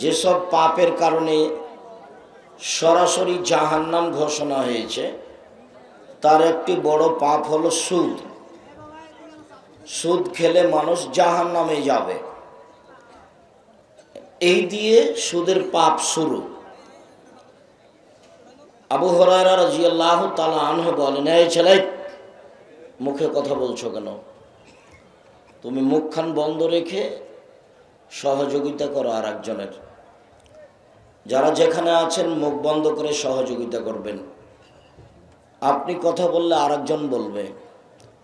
যেসব পাপের কারণে সরাসরি জাহান্নাম ঘোষণা হয়েছে তার একটি বড় পাপ হলো সুদ। সুদ খেলে মানুষ জাহান্নামে যাবে, এই দিয়ে সুদের পাপ শুরু। আবু হুরায়রা রাদিয়াল্লাহু তাআলা আনহু বলেন, এই ছেলে, মুখে কথা বলছো কেন? তুমি মুখখান বন্ধ রেখে সহযোগিতা করো আর একজনের। যারা যেখানে আছেন মুখ বন্ধ করে সহযোগিতা করবেন। আপনি কথা বললে আর একজন বলবে,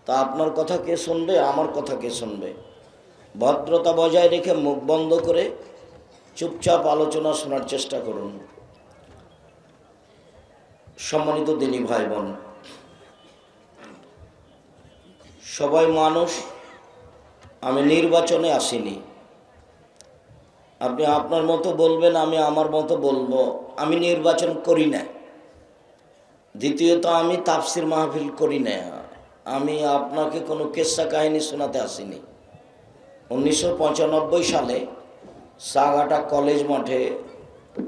তা আপনার কথা কে শুনবে? আমার কথা কে শুনবে? ভদ্রতা বজায় রেখে মুখ বন্ধ করে চুপচাপ আলোচনা শোনার চেষ্টা করুন। সম্মানিত দিনী ভাই বোন, সবাই মানুষ, আমি নির্বাচনে আসিনি। আপনি আপনার মতো বলবেন, আমি আমার মতো বলবো। আমি নির্বাচন করি না। দ্বিতীয়ত, আমি তাফসির মাহফিল করি না। আমি আপনাকে কোনো কেসা কাহিনী শোনাতে আসিনি। 1995 সালে সাগাটা কলেজ মাঠে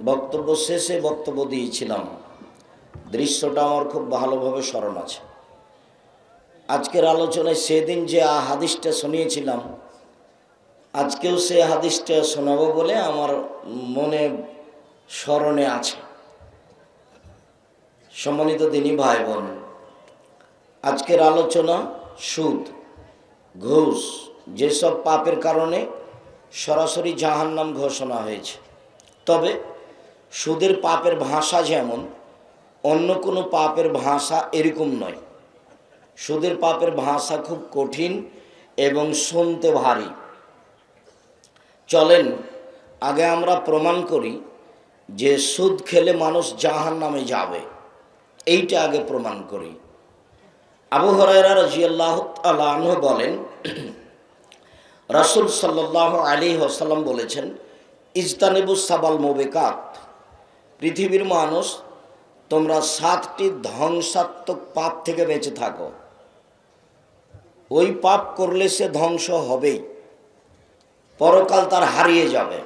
বক্তব্য শেষে বক্তব্য দিয়েছিলাম। দৃশ্যটা আমার খুব ভালোভাবে স্মরণ আছে। আজকের আলোচনায় সেদিন যে হাদিসটা শুনিয়েছিলাম, আজকেও সে হাদিসটা শোনাবো বলে আমার মনে স্মরণে আছে। সম্মানিত দিনী ভাই বোন, আজকের আলোচনা সুদ, ঘুষ, যেসব পাপের কারণে সরাসরি জাহান্নাম ঘোষণা হয়েছে। তবে সুদের পাপের ভাষা যেমন, অন্য কোনো পাপের ভাষা এরকম নয়। সুদের পাপের ভাষা খুব কঠিন এবং শুনতে ভারী। চলেন আগে আমরা প্রমাণ করি যে সুদ খেলে মানুষ জাহান্নামে যাবে, এইটা আগে প্রমাণ করি। আবু হুরায়রা রাদিয়াল্লাহু তাআলা আনহু বলেন, রাসূল সাল্লাল্লাহু আলাইহি ওয়াসাল্লাম বলেছেন, ইজতানিবুস সাবাল মুবিকাত, পৃথিবীর মানুষ তোমরা 7টি ধ্বংসাত্মক পাপ থেকে বেঁচে থাকো। ওই পাপ করলে সে ধ্বংস হবেই, পরকাল তার হারিয়ে যাবে।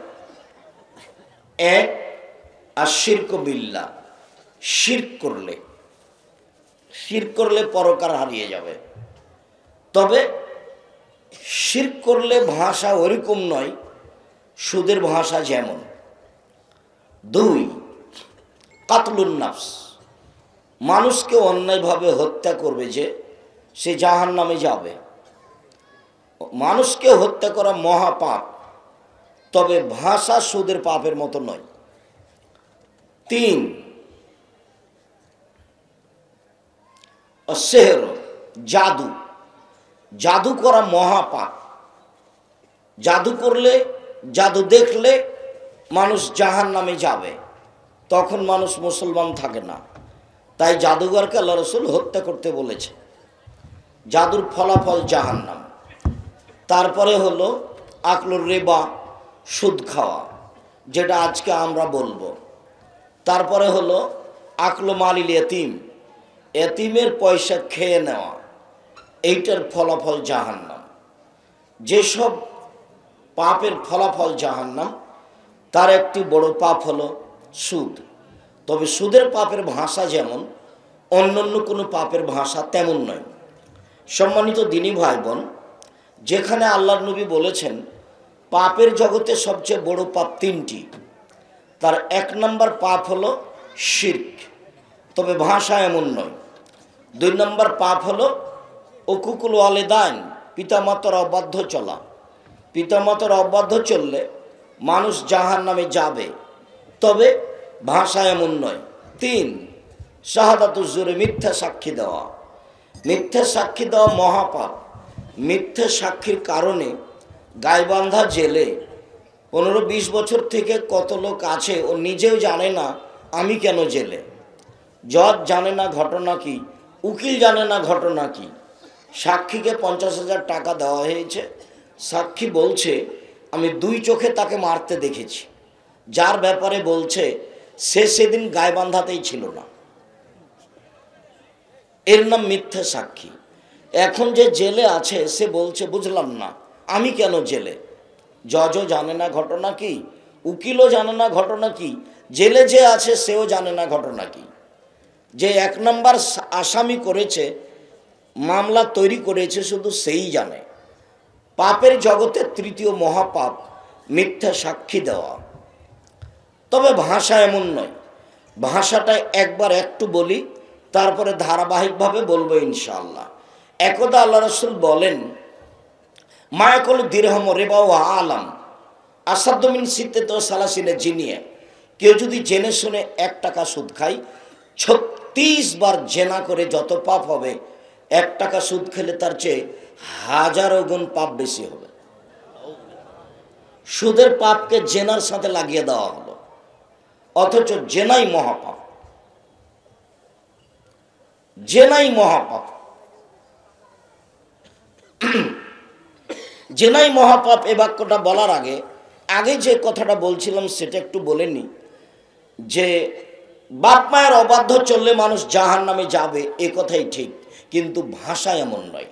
এক, আশিরকু বিল্লাহ, শিরক করলে পরকাল হারিয়ে যাবে। তবে শিরক করলে ভাষা ওরকম নয়, সুদের ভাষা যেমন। 2, কাতলুন নাফস, মানুষকে অন্যায়ভাবে হত্যা করবে যে সে জাহান্নামে যাবে। মানুষকে হত্যা করা মহাপাপ, তবে ভাষা সুদের পাপের মতো নয়। 3, সেহর, জাদু করা মহাপাপ। জাদু করলে, জাদু দেখলে মানুষ জাহান্নামে যাবে, তখন মানুষ মুসলমান থাকে না। তাই জাদুঘরকে আল্লাহ রাসূল হত্যা করতে বলেছে। জাদুর ফলাফল জাহান্নাম। তারপরে হলো আকলুর রিবা, সুদ খাওয়া, যেটা আজকে আমরা বলবো। তারপরে হলো আকলু মালিল ইয়তিম, এতিমের পয়সা খেয়ে নেওয়া, এইটার ফলাফল জাহান্নাম। যেসব পাপের ফলাফল জাহান্নাম, তার একটি বড় পাপ হলো সুদ। তবে সুদের পাপের ভাষা যেমন, অন্যান্য কোনো পাপের ভাষা তেমন নয়। সম্মানিত দিনী ভাই বোন, যেখানে আল্লাহর নবী বলেছেন পাপের জগতে সবচেয়ে বড় পাপ 3টি, তার 1 নম্বর পাপ হলো শিরক, তবে ভাষা এমন নয়। 2 নম্বর পাপ হলো উকুকুল ওয়ালিদাইন, পিতামাতার অবাধ্য চলা। পিতামাতার অবাধ্য চললে মানুষ জাহান্নামে যাবে, তবে ভাষা এমন নয়। 3, শাহাদাতুজ জুর, মিথ্যা সাক্ষী দেওয়া। মিথ্যা সাক্ষী দেওয়া মহাপাপ। মিথ্যা সাক্ষীর কারণে গাইবান্ধা জেলে 15-20 বছর থেকে কত লোক আছে, ও নিজেও জানে না আমি কেন জেলে। জজ জানে না ঘটনা কি, উকিল জানে না ঘটনা কি। সাক্ষীকে 50,000 টাকা দেওয়া হয়েছে। সাক্ষী বলছে আমি 2 চোখে তাকে মারতে দেখেছি। যার ব্যাপারে বলছে সে সেদিন গাইবান্ধাতেই ছিল না। এর নাম মিথ্যা সাক্ষী। এখন যে জেলে আছে সে বলছে বুঝলাম না আমি কেন জেলে। জজও জানে না ঘটনা কি, উকিলও জানে না ঘটনা কি, জেলে যে আছে সেও জানে না ঘটনা কি। যে 1 নম্বর আসামি করেছে, মামলা তৈরি করেছে, শুধু সেই জানে। পাপের জগতে 3য় মহাপাপ মিথ্যা সাক্ষী দেওয়া। তবে ভাষা এমন নয়, ভাষাটা একবার একটু বলি, তারপরে ধারাবাহিকভাবে বলবো ইনশাআল্লাহ। একদা আল্লাহ রাসূল বলেন, মায়াকুল দিরহাম রিবা ওয়া আলাম আসাদ্দু মিন সিত্তাতি ওয়া সালাসিনা জিনিয়া। কেউ যদি জেনে শুনে 1 টাকা সুদ খায়, 36 বার জেনা করে যত পাপ হবে, 1 টাকা সুদ খেলে তার চেয়ে 1000 গুণ পাপ বেশি হবে। সুদের পাপকে জেনার সাথে লাগিয়ে দেওয়া হলো, অথচ জেনাই মহাপাপ, জেনাই মহাপাপ, জেনাই মহাপাপ। এ বাক্যটা বলার আগে যে কথাটা বলছিলাম সেটা একটু বলে নি, যে বাপ মায়ের অবাধ্য চললে মানুষ জাহান্নামে যাবে, এ কথাই ঠিক, কিন্তু ভাষা এমন নয়।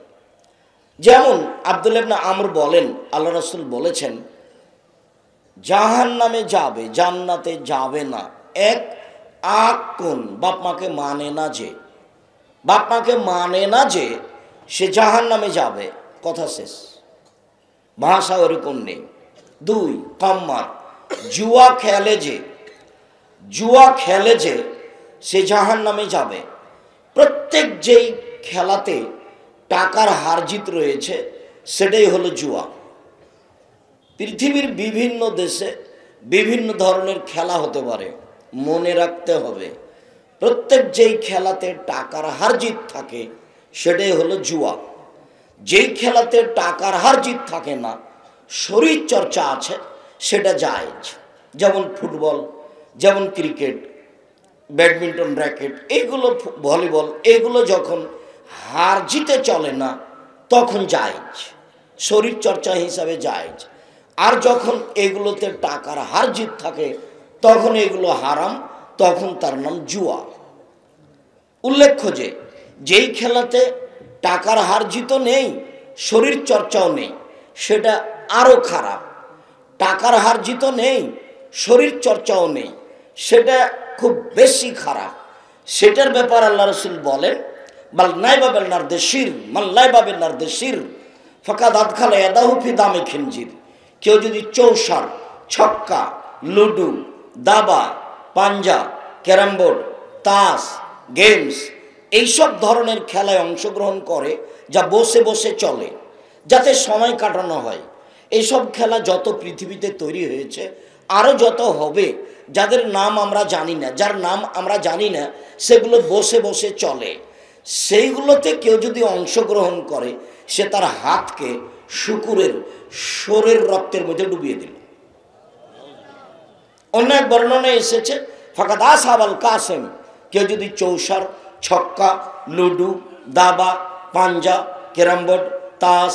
যেমন আব্দুল্লাহ ইবনে আমর বলেন, আল্লাহ রাসূল বলেছেন, জাহান্নামে যাবে, জান্নাতে যাবে না এক কোন বাপ মাকে মানে না যে, বাপ মাকে মানে না যে সে জাহান্নামে যাবে, কথা শেষ। ভাষা ওরকম নেই। 2 কাম্মার, জুয়া খেলে যে সে জাহান্নামে যাবে। প্রত্যেক যেই খেলাতে টাকার হারজিত রয়েছে সেটাই হলো জুয়া। পৃথিবীর বিভিন্ন দেশে বিভিন্ন ধরনের খেলা হতে পারে, মনে রাখতে হবে প্রত্যেক যেই খেলাতে টাকার হারজিত থাকে সেটাই হলো জুয়া। যেই খেলাতে টাকার হারজিত থাকে না, শরীর চর্চা আছে, সেটা জায়েজ। যেমন ফুটবল, যেমন ক্রিকেট, ব্যাডমিন্টন, র্যাকেট, এইগুলো, ভলিবল, এগুলো যখন হার জিতে চলে না তখন জায়েজ, শরীর চর্চা হিসাবে জায়েজ। আর যখন এগুলোতে টাকার হার জিত থাকে তখন এগুলো হারাম, তখন তার নাম জুয়া। উল্লেখ্য যে যেই খেলাতে টাকার হার জিত নেই, শরীর চর্চাও নেই, সেটা আরও খারাপ। টাকার হার জিত নেই, শরীর চর্চাও নেই, সেটা খুব বেশি খারাপ। সেটার ব্যাপার আল্লাহ রাসূল বলেন, বাল নাইবা বিল নারদেশির মাল্লাইবা বিল নারদেশির ফাকাদ আদখালা ইয়াদাহু ফি দামি খিনজির। কেউ যদি চৌসার, ছক্কা, লুডু, দাবা, পাঞ্জা, ক্যারাম বোর্ড, তাস, গেমস, এইসব ধরনের খেলায় অংশগ্রহণ করে, যা বসে বসে চলে, যাতে সময় কাটানো হয়, এইসব খেলা যত পৃথিবীতে তৈরি হয়েছে, আরও যত হবে, যাদের নাম আমরা জানি না, যার নাম আমরা জানি না, সেগুলো বসে বসে চলে, সেইগুলোতে কেউ যদি অংশগ্রহণ করে, সে তার হাতকে শুকুরের শোরের রক্তের মধ্যে ডুবিয়ে দিল। অন্য এক বর্ণনায় এসেছে, ফাকাদ আসহাবাল কাসেম, কেউ যদি চৌসার, ছক্কা, লুডু, দাবা, পাঞ্জা, ক্যারাম বোর্ড, তাস,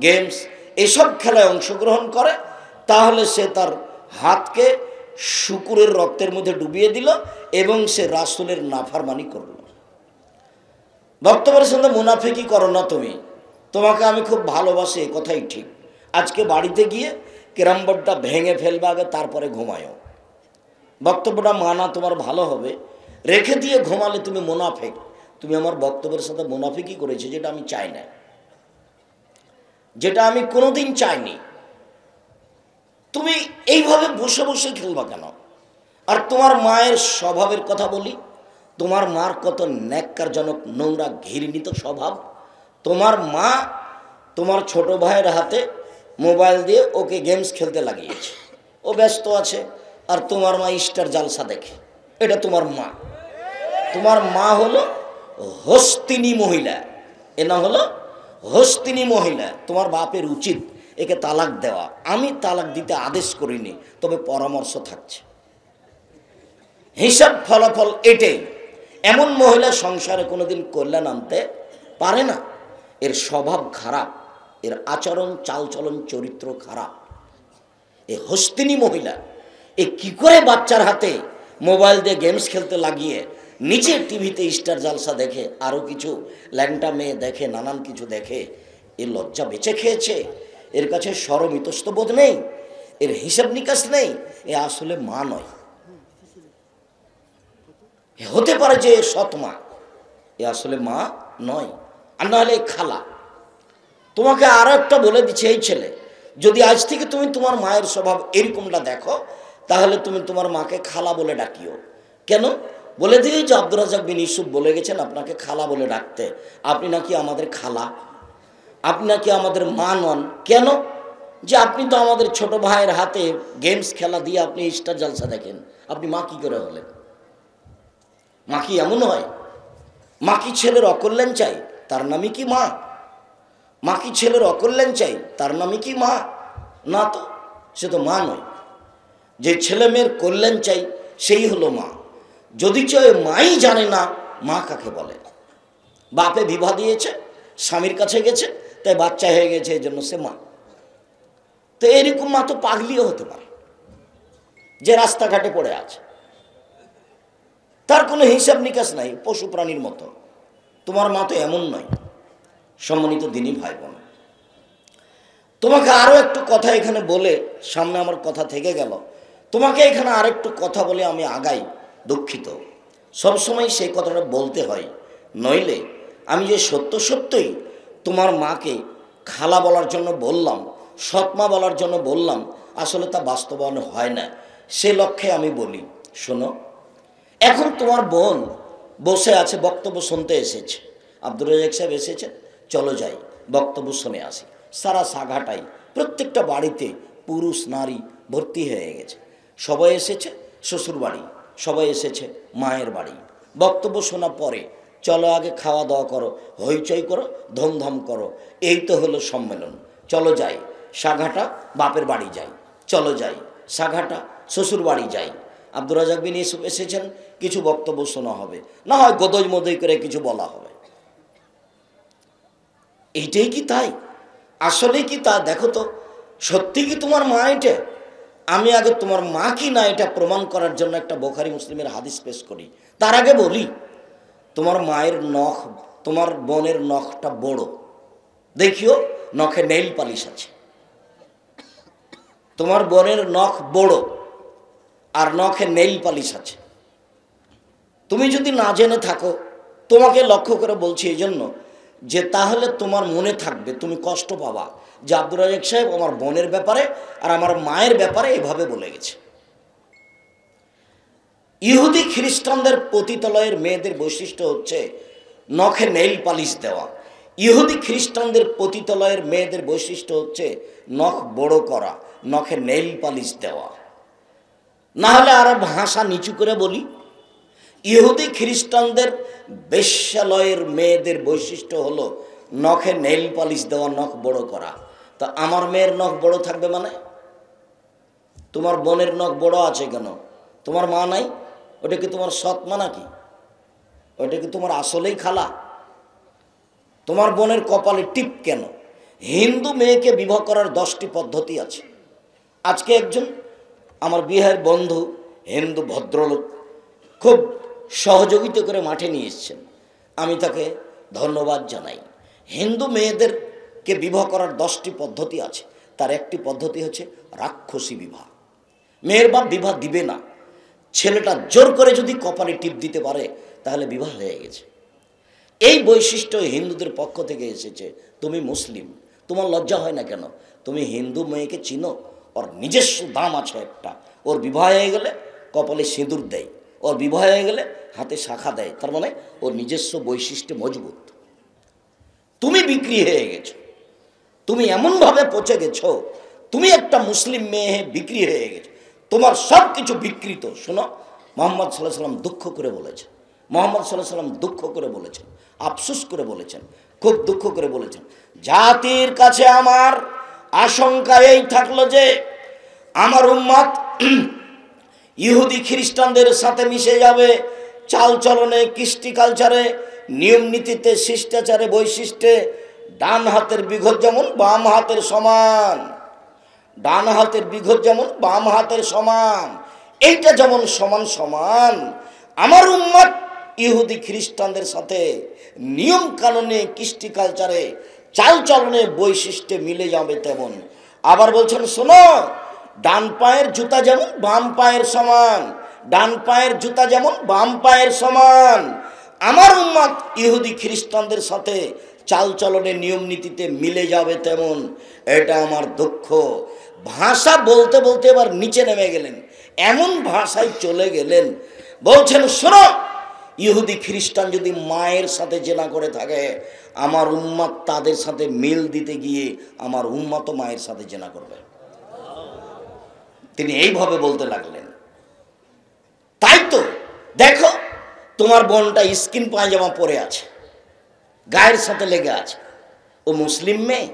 গেমস, এসব খেলায় অংশগ্রহণ করে, তাহলে সে তার হাতকে শুকুরের রক্তের মধ্যে ডুবিয়ে দিল এবং সে রাসূলের নাফরমানি করল। বক্তব্যের সঙ্গে মুনাফিকি করো না তুমি, তোমাকে আমি খুব ভালোবাসি, এ কথাই ঠিক। আজকে বাড়িতে গিয়ে ক্যারাম বোর্ডটা ভেঙে ফেলবে আগে, তারপরে ঘুমায়ও। বক্তব্যটা মানা তোমার ভালো হবে, রেখে দিয়ে ঘুমালে তুমি মুনাফিক। তুমি আমার বক্তব্যের সাথে মুনাফিকি করেছো, যেটা আমি চাই না, যেটা আমি কোনোদিন চাইনি। তুমি এইভাবে বসে বসে খেলবা কেন? আর তোমার মায়ের স্বভাবের কথা বলি, তোমার মার কত ন্যাক্কারজনক, নোংরা, ঘৃণিত স্বভাব। তোমার মা তোমার ছোট ভাইয়ের হাতে মোবাইল দিয়ে ওকে গেমস খেলতে লাগিয়েছে, ও ব্যস্ত আছে, আর তোমার মা স্টার জালসা দেখে। এটা তোমার মা। তোমার মা হলো হস্তিনী মহিলা, এ না হলো হস্তিনী মহিলা। তোমার বাপের উচিত একে তালাক দেওয়া। আমি তালাক দিতে আদেশ করিনি, তবে পরামর্শ থাকছে। হিসাব ফলাফল এটাই। এমন মহিলা সংসারে কোনোদিন কল্যাণ আনতে পারে না। এর স্বভাব খারাপ, এর আচরণ, চালচলন, চরিত্র খারাপ। এ হস্তিনী মহিলা, এ কি করে বাচ্চার হাতে মোবাইল দিয়ে গেমস খেলতে লাগিয়ে নিচে টিভিতে স্টার জালসা দেখে, আরও কিছু ল্যাংটা মেয়ে দেখে, নানান কিছু দেখে। এ লজ্জা বেঁচে খেয়েছে, এর কাছে শরম ইতস্তবোধ নেই। এর হিসাব নিকাশ নেই, এ আসলে মা নয়। হতে পারে যে সৎ মা, এ আসলে মা নয়, আর নাহলে খালা। তোমাকে আরো একটা বলে দিচ্ছে, এই ছেলে, যদি আজ থেকে তুমি তোমার মায়ের স্বভাব এরকমটা দেখো, তাহলে তুমি তোমার মাকে খালা বলে ডাকিও। কেন? বলে দিয়ে যে আব্দুর রাজ্জাক বিন ইউসুফ বলে গেছেন আপনাকে খালা বলে ডাকতে। আপনি নাকি আমাদের খালা, আপনি নাকি আমাদের মা নন। কেন? যে আপনি তো আমাদের ছোট ভাইয়ের হাতে গেমস খেলা দিয়ে আপনি স্টার জলসা দেখেন, আপনি মা কি করে হলেন? মা কি এমন হয়? মা কি ছেলের অকল্যাণ চাই, তার নামই কি মা? মা কি ছেলের অকল্যাণ চাই, তার নামই কি মা? না তো, সে তো মা নয়। যে ছেলে মেয়ের কল্যাণ চাই সেই হলো মা। যদি চয় মাই জানে না মা কাকে বলে। বাপে বিবাহ দিয়েছে, স্বামীর কাছে গেছে, তাই বাচ্চা হয়ে গেছে, এই জন্য সে মা। তো এরকম মা তো পাগলিও হতে পারে, যে রাস্তাঘাটে পড়ে আছে, তার কোনো হিসাব নিকাশ নাই, পশু প্রাণীর মতো। তোমার মা তো এমন নয়। সম্মানিত দিনী ভাই বোন, তোমাকে আরো একটু কথা এখানে বলে, সামনে আমার কথা থেকে গেল, তোমাকে এখানে আরেকটু কথা বলে আমি আগাই। দুঃখিত, সবসময় সেই কথাটা বলতে হয়, নইলে আমি যে সত্য সত্যই তোমার মাকে খালা বলার জন্য বললাম, সৎমা বলার জন্য বললাম, আসলে তা বাস্তবায়ন হয় না। সে লক্ষ্যে আমি বলি, শোনো, এখন তোমার বোন বসে আছে, বক্তব্য শুনতে এসেছে, আব্দুর রাজ্জাক সাহেব এসেছে, চলো যাই বক্তব্য শুনে আসি। সারা সাঘাটাই প্রত্যেকটা বাড়িতে পুরুষ নারী ভর্তি হয়ে গেছে। সবাই এসেছে শ্বশুর বাড়ি, সবাই এসেছে মায়ের বাড়ি। বক্তব্য শোনার পরে চলো আগে খাওয়া দাওয়া করো, হইচই করো, ধুমধাম করো, এই তো হলো সম্মেলন। চলো যাই সাঘাটা বাপের বাড়ি যাই, চলো যাই সাঘাটা শ্বশুর বাড়ি যাই। আব্দুর রাজ্জাক বিন ইউসুফ এসেছেন, কিছু বক্তব্য শোনা হবে, না হয় গদই মদই করে কিছু বলা হবে। এইটাই কি তাই? আসলে কি তা দেখো তো, সত্যি কি তোমার মা এটা? আমি আগে তোমার মা কি না এটা প্রমাণ করার জন্য একটা বুখারী মুসলিমের হাদিস পেশ করি। তার আগে বলি, তোমার মায়ের নখ, তোমার বোনের নখটা বড়, দেখিও নখে নেইল পালিশ আছে। তোমার বোনের নখ বড় আর নখে নেইল পালিশ আছে। তুমি যদি না জেনে থাকো, তোমাকে লক্ষ্য করে বলছি এই জন্য যে তাহলে তোমার মনে থাকবে, তুমি কষ্ট পাবা যে আব্দুর রাজ্জাক সাহেব আমার বোনের ব্যাপারে আর আমার মায়ের ব্যাপারে এভাবে বলে গেছে। ইহুদি খ্রিস্টানদের পতিতালয়ের মেয়েদের বৈশিষ্ট্য হচ্ছে নখে নেইল পালিশ দেওয়া। ইহুদি খ্রিস্টানদের পতিতালয়ের মেয়েদের বৈশিষ্ট্য হচ্ছে নখ বড় করা, নখে নেইল পালিশ দেওয়া। না হলে আরো ভাষা নিচু করে বলি, ইহুদি খ্রিস্টানদের বেশ্যালয়ের মেয়েদের বৈশিষ্ট্য হলো নখে নেইল পালিশ দেওয়া, নখ বড় করা। তা আমার মেয়ের নখ বড় থাকবে মানে? তোমার বোনের নখ বড় আছে কেন? তোমার মা নাই? ওটা কি তোমার সৎ মা নাকি? ওটা কি তোমার আসলেই খালা? তোমার বোনের কপালে টিপ কেন? হিন্দু মেয়েকে বিবাহ করার 10টি পদ্ধতি আছে। আজকে একজন আমার বিহারের বন্ধু, হিন্দু ভদ্রলোক, খুব সহযোগিতা করে মাঠে নিয়ে এসছেন, আমি তাকে ধন্যবাদ জানাই। হিন্দু মেয়েদেরকে বিবাহ করার 10টি পদ্ধতি আছে, তার একটি পদ্ধতি হচ্ছে রাক্ষসী বিবাহ। মেয়ের বাপ বিবাহ দিবে না, ছেলেটা জোর করে যদি কপালে টিপ দিতে পারে তাহলে বিবাহ হয়ে গেছে। এই বৈশিষ্ট্য হিন্দুদের পক্ষ থেকে এসেছে। তুমি মুসলিম, তোমার লজ্জা হয় না কেন? তুমি হিন্দু মেয়েকে চিনো, ওর নিজস্ব দাম আছে একটা। ওর বিবাহ হয়ে গেলে কপালে সিঁদুর দেয়, ওর বিবাহ হয়ে গেলে হাতে শাখা দেয়, তার মানে ওর নিজস্ব বৈশিষ্ট্য মজবুত। তুমি বিক্রি হয়ে গেছো, তুমি এমনভাবে পচে গেছো, তুমি একটা মুসলিম মেয়ে বিক্রি হয়ে গেছো, তোমার সব কিছু বিকৃত। শোনো, মুহাম্মদ সাল্লাল্লাহু আলাইহি ওয়াসাল্লাম দুঃখ করে বলেছেন, মুহাম্মদ সাল্লাল্লাহু আলাইহি ওয়াসাল্লাম দুঃখ করে বলেছেন, আফসোস করে বলেছেন, খুব দুঃখ করে বলেছেন, জাতির কাছে আমার আশঙ্কা এই থাকলো যে আমার উম্মত ইহুদি খ্রিস্টানদের সাথে মিশে যাবে, চাল চলনে, কৃষ্টি কালচারে, নিয়ম নীতিতে, শিষ্টাচারে, বৈশিষ্ট্যে ডান হাতের বিঘত যেমন বাম হাতের সমান, ডান হাতের বিঘত যেমন বাম হাতের সমান, এইটা যেমন সমান সমান, আমার উম্মত ইহুদি খ্রিস্টানদের সাথে নিয়ম কানুনে, কৃষ্টি কালচারে, চাল চলনে, বৈশিষ্ট্যে মিলে যাবে তেমন। আবার বলছেন, শোনো, ডান পায়ের জুতা যেমন বাম পায়ের সমান, ডান পায়ের জুতা যেমন বাম পায়ের সমান। আমার উম্মত ইহুদি খ্রিস্টানদের সাথে চালচলনে নিয়ম নীতিতে মিলে যাবে তেমন, এটা আমার দুঃখ। ভাষা বলতে বলতে এবার নিচে নেমে গেলেন, এমন ভাষায় চলে গেলেন, বলছেন শোনো, ইহুদি খ্রিস্টান যদি মায়ের সাথে জেনা করে থাকে, আমার উম্মত তাদের সাথে মিল দিতে গিয়ে আমার উম্মতও মায়ের সাথে জেনা করবে। তিনি এইভাবে বলতে লাগলেন। তাই তো দেখো, তোমার বোনটা স্কিন পায়জামা পরে আছে, গায়ের সাথে লেগে আছে, ও মুসলিম মেয়ে,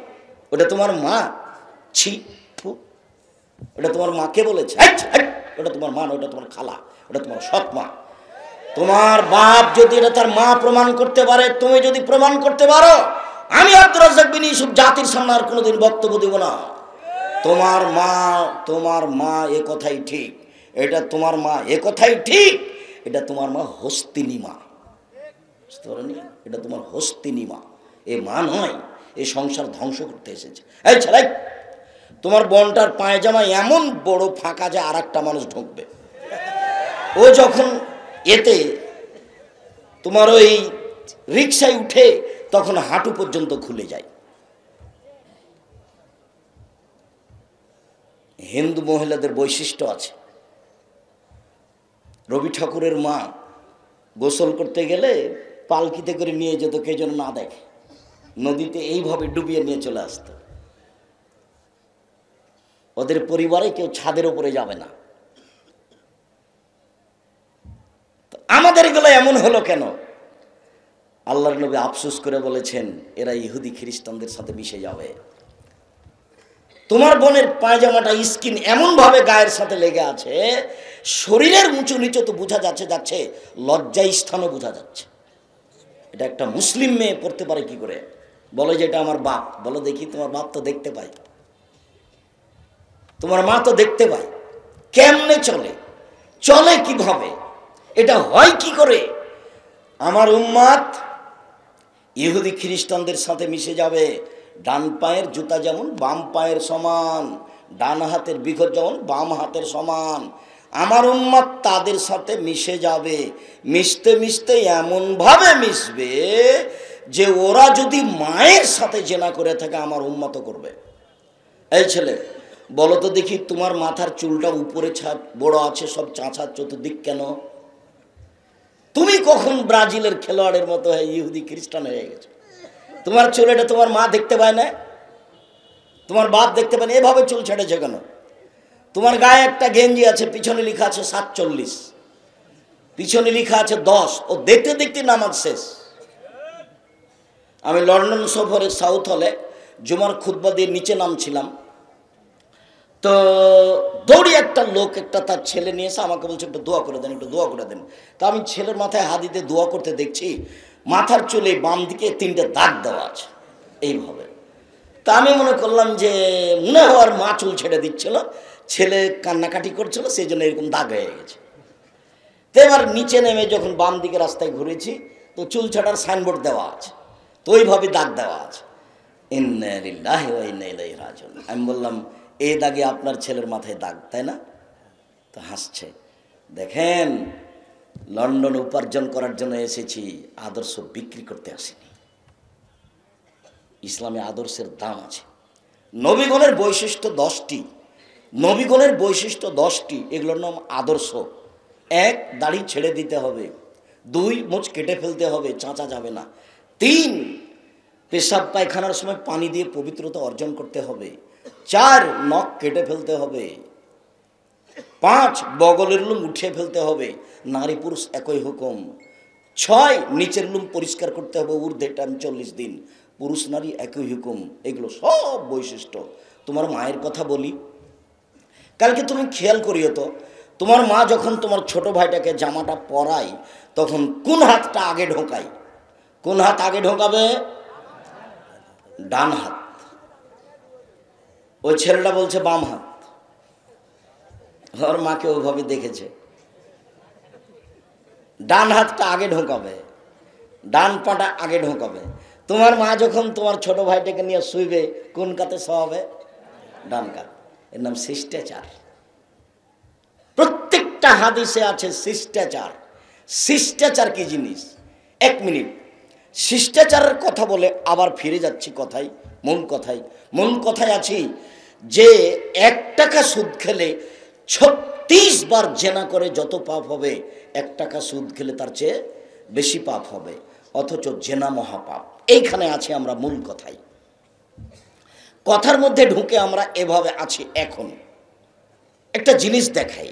ওটা তোমার মা? ছি, ওটা তোমার মাকে বলেছে? ওটা তোমার মা, ওটা তোমার খালা, ওটা তোমার সৎ মা। তোমার বাপ যদি এটা তার মা প্রমাণ করতে পারে, তুমি যদি প্রমাণ করতে পারো, আমি আব্দুর রাজ্জাক বিন ইউসুফ জাতির সামনে আর কোনোদিন বক্তব্য দেব না। তোমার মা এ কথাই ঠিক, এটা তোমার মা এ কথাই ঠিক, এটা তোমার মা হস্তিনী মা, বুঝতে পারোনি? এটা তোমার হস্তিনী মা, এ মা নয়, এ সংসার ধ্বংস করতে এসেছে। এই ছেলে, তোমার বোনটার পায়জামা এমন বড় ফাঁকা যে আর একটা মানুষ ঢুকবে। ও যখন এতে তোমার ওই রিক্সায় উঠে তখন হাঁটু পর্যন্ত খুলে যায়। হিন্দু মহিলাদের বৈশিষ্ট্য আছে। রবি ঠাকুরের মা গোসল করতে গেলে পালকিতে করে নিয়ে যেত, কে যেন না দেখে, নদীতে এইভাবে ডুবিয়ে নিয়ে চলে আসত। ওদের পরিবারে কেউ ছাদের উপরে যাবে না। আমাদের এগুলো এমন হলো কেন? আল্লাহর নবী আফসোস করে বলেছেন, এরা ইহুদি খ্রিস্টানদের সাথে মিশে যাবে। তোমার বোনের পায়জামাটা স্কিন এমন ভাবে গায়ের সাথে লেগে আছে, শরীরের উঁচু নিচু তো বোঝা যাচ্ছে, লজ্জা স্থানও বোঝা যাচ্ছে। এটা একটা মুসলিম মেয়ে পড়তে পারে কি করে? বলে যে এটা আমার বাপ। বলো দেখি, তোমার বাপ তো দেখতে পায়, তোমার মা তো দেখতে পায়, কেমনে চলে কিভাবে? এটা হয় কি করে? আমার উম্মত ইহুদি খ্রিস্টানদের সাথে মিশে যাবে। ডান পায়ের জুতা যেমন বাম পায়ের সমান, ডান হাতের বিঘত যেমন বাম হাতের সমান, আমার উম্মত তাদের সাথে মিশে যাবে। মিশতে মিশতে এমনভাবে মিশবে যে ওরা যদি মায়ের সাথে জেনা করে থাকে, আমার উম্মতও করবে। এই ছেলে, বলো তো দেখি, তোমার মাথার চুলটা উপরে বড় আছে, সব চাঁচা চতুর্দিক কেন? তুমি কখন ব্রাজিলের খেলোয়াড়ের মতো হয়ে ইহুদি খ্রিস্টান হয়ে গেছো? তোমার চুল, এটা তোমার মা দেখতে পায় না, তোমার বাপ দেখতে পায় না, এভাবে চুল ছেড়েছে কেন? তোমার গায়ে একটা গেঞ্জি আছে, পিছনে লেখা আছে 47, পিছনে লেখা আছে 10, ও দেখতে দেখতে নামাজ শেষ। আমি লন্ডন সফরে সাউথ হলে জুমার খুতবা দিয়ে নিচে নামছিলাম, তো দৌড়ি একটা লোক একটা তার ছেলে নিয়ে এসে আমাকে বলছে, একটু দোয়া করে দেন, একটু দোয়া করে দেন। তা আমি ছেলের মাথায় হাত দিতে দোয়া করতে দেখছি, মাথার চুলে বাম দিকে 3টে দাগ দেওয়া আছে এইভাবে। তা আমি মনে করলাম যে মনে হওয়ার মা চুল ছেড়ে দিচ্ছিল, ছেলে কান্নাকাটি করছিল, সেই জন্য এরকম দাগ হয়ে গেছে। তো এবার নিচে নেমে যখন বাম দিকে রাস্তায় ঘুরেছি, তো চুল ছাড়ার সাইনবোর্ড দেওয়া আছে, তো ওইভাবে দাগ দেওয়া আছে, ইন্না লিল্লাহি ওয়া ইন্না ইলাইহি রাজিউন। আমি বললাম, এই দাগে আপনার ছেলের মাথায় দাগ, তাই না? তো হাসছে। দেখেন, লন্ডন উপার্জন করার জন্য এসেছি, আদর্শ বিক্রি করতে আসিনি। ইসলামে আদর্শের দাম আছে। নবীগণের বৈশিষ্ট্য 10টি, নবীগণের বৈশিষ্ট্য 10টি, এগুলোর নাম আদর্শ। 1, দাড়ি ছেড়ে দিতে হবে। 2, মুছ কেটে ফেলতে হবে, চাঁচা যাবে না। 3, পেশাব পায়খানার সময় পানি দিয়ে পবিত্রতা অর্জন করতে হবে। 4, নখ কেটে ফেলতে হবে। 5, বগলের লুম উঠিয়ে ফেলতে হবে, নারী পুরুষ একই হুকুম। 6, নিচের লুম পরিষ্কার করতে হবে ঊর্ধ্বে টান 40 দিন, পুরুষ নারী একই হুকুম। এগুলো সব বৈশিষ্ট্য। তোমার মায়ের কথা বলি, কালকে তুমি খেয়াল করিও তো, তোমার মা যখন তোমার ছোট ভাইটাকে জামাটা পরায়, তখন কোন হাতটা আগে ঢোকায়? কোন হাত আগে ঢোকাবে? ডান হাত। ওই ছেলেটা বলছে বাম হাত, ওর মাকে ওইভাবে দেখেছে, ডান হাতটা আগে ঢোকাবে, ডান পাটা আগে ঢোকাবে। তোমার মা যখন তোমার ছোট ভাইটাকে নিয়ে শুইবে, কোন কাতে শোয়াবে? ডান কাত। এর নাম শিষ্টাচার। প্রত্যেকটা হাদিসে আছে শিষ্টাচার। শিষ্টাচার কি জিনিস? এক মিনিট, শিষ্টাচারের কথা বলে আবার ফিরে যাচ্ছি কথায়, মূল কথায় আছি যে 1 টাকা সুদ খেলে 36 বার জেনা করে যত পাপ হবে, 1 টাকা সুদ খেলে তার চেয়ে বেশি পাপ হবে, অথচ জেনা মহাপাপ। এইখানে আছি আমরা মূল কথার মধ্যে ঢুকে আমরা এভাবে আছি। এখন একটা জিনিস দেখাই,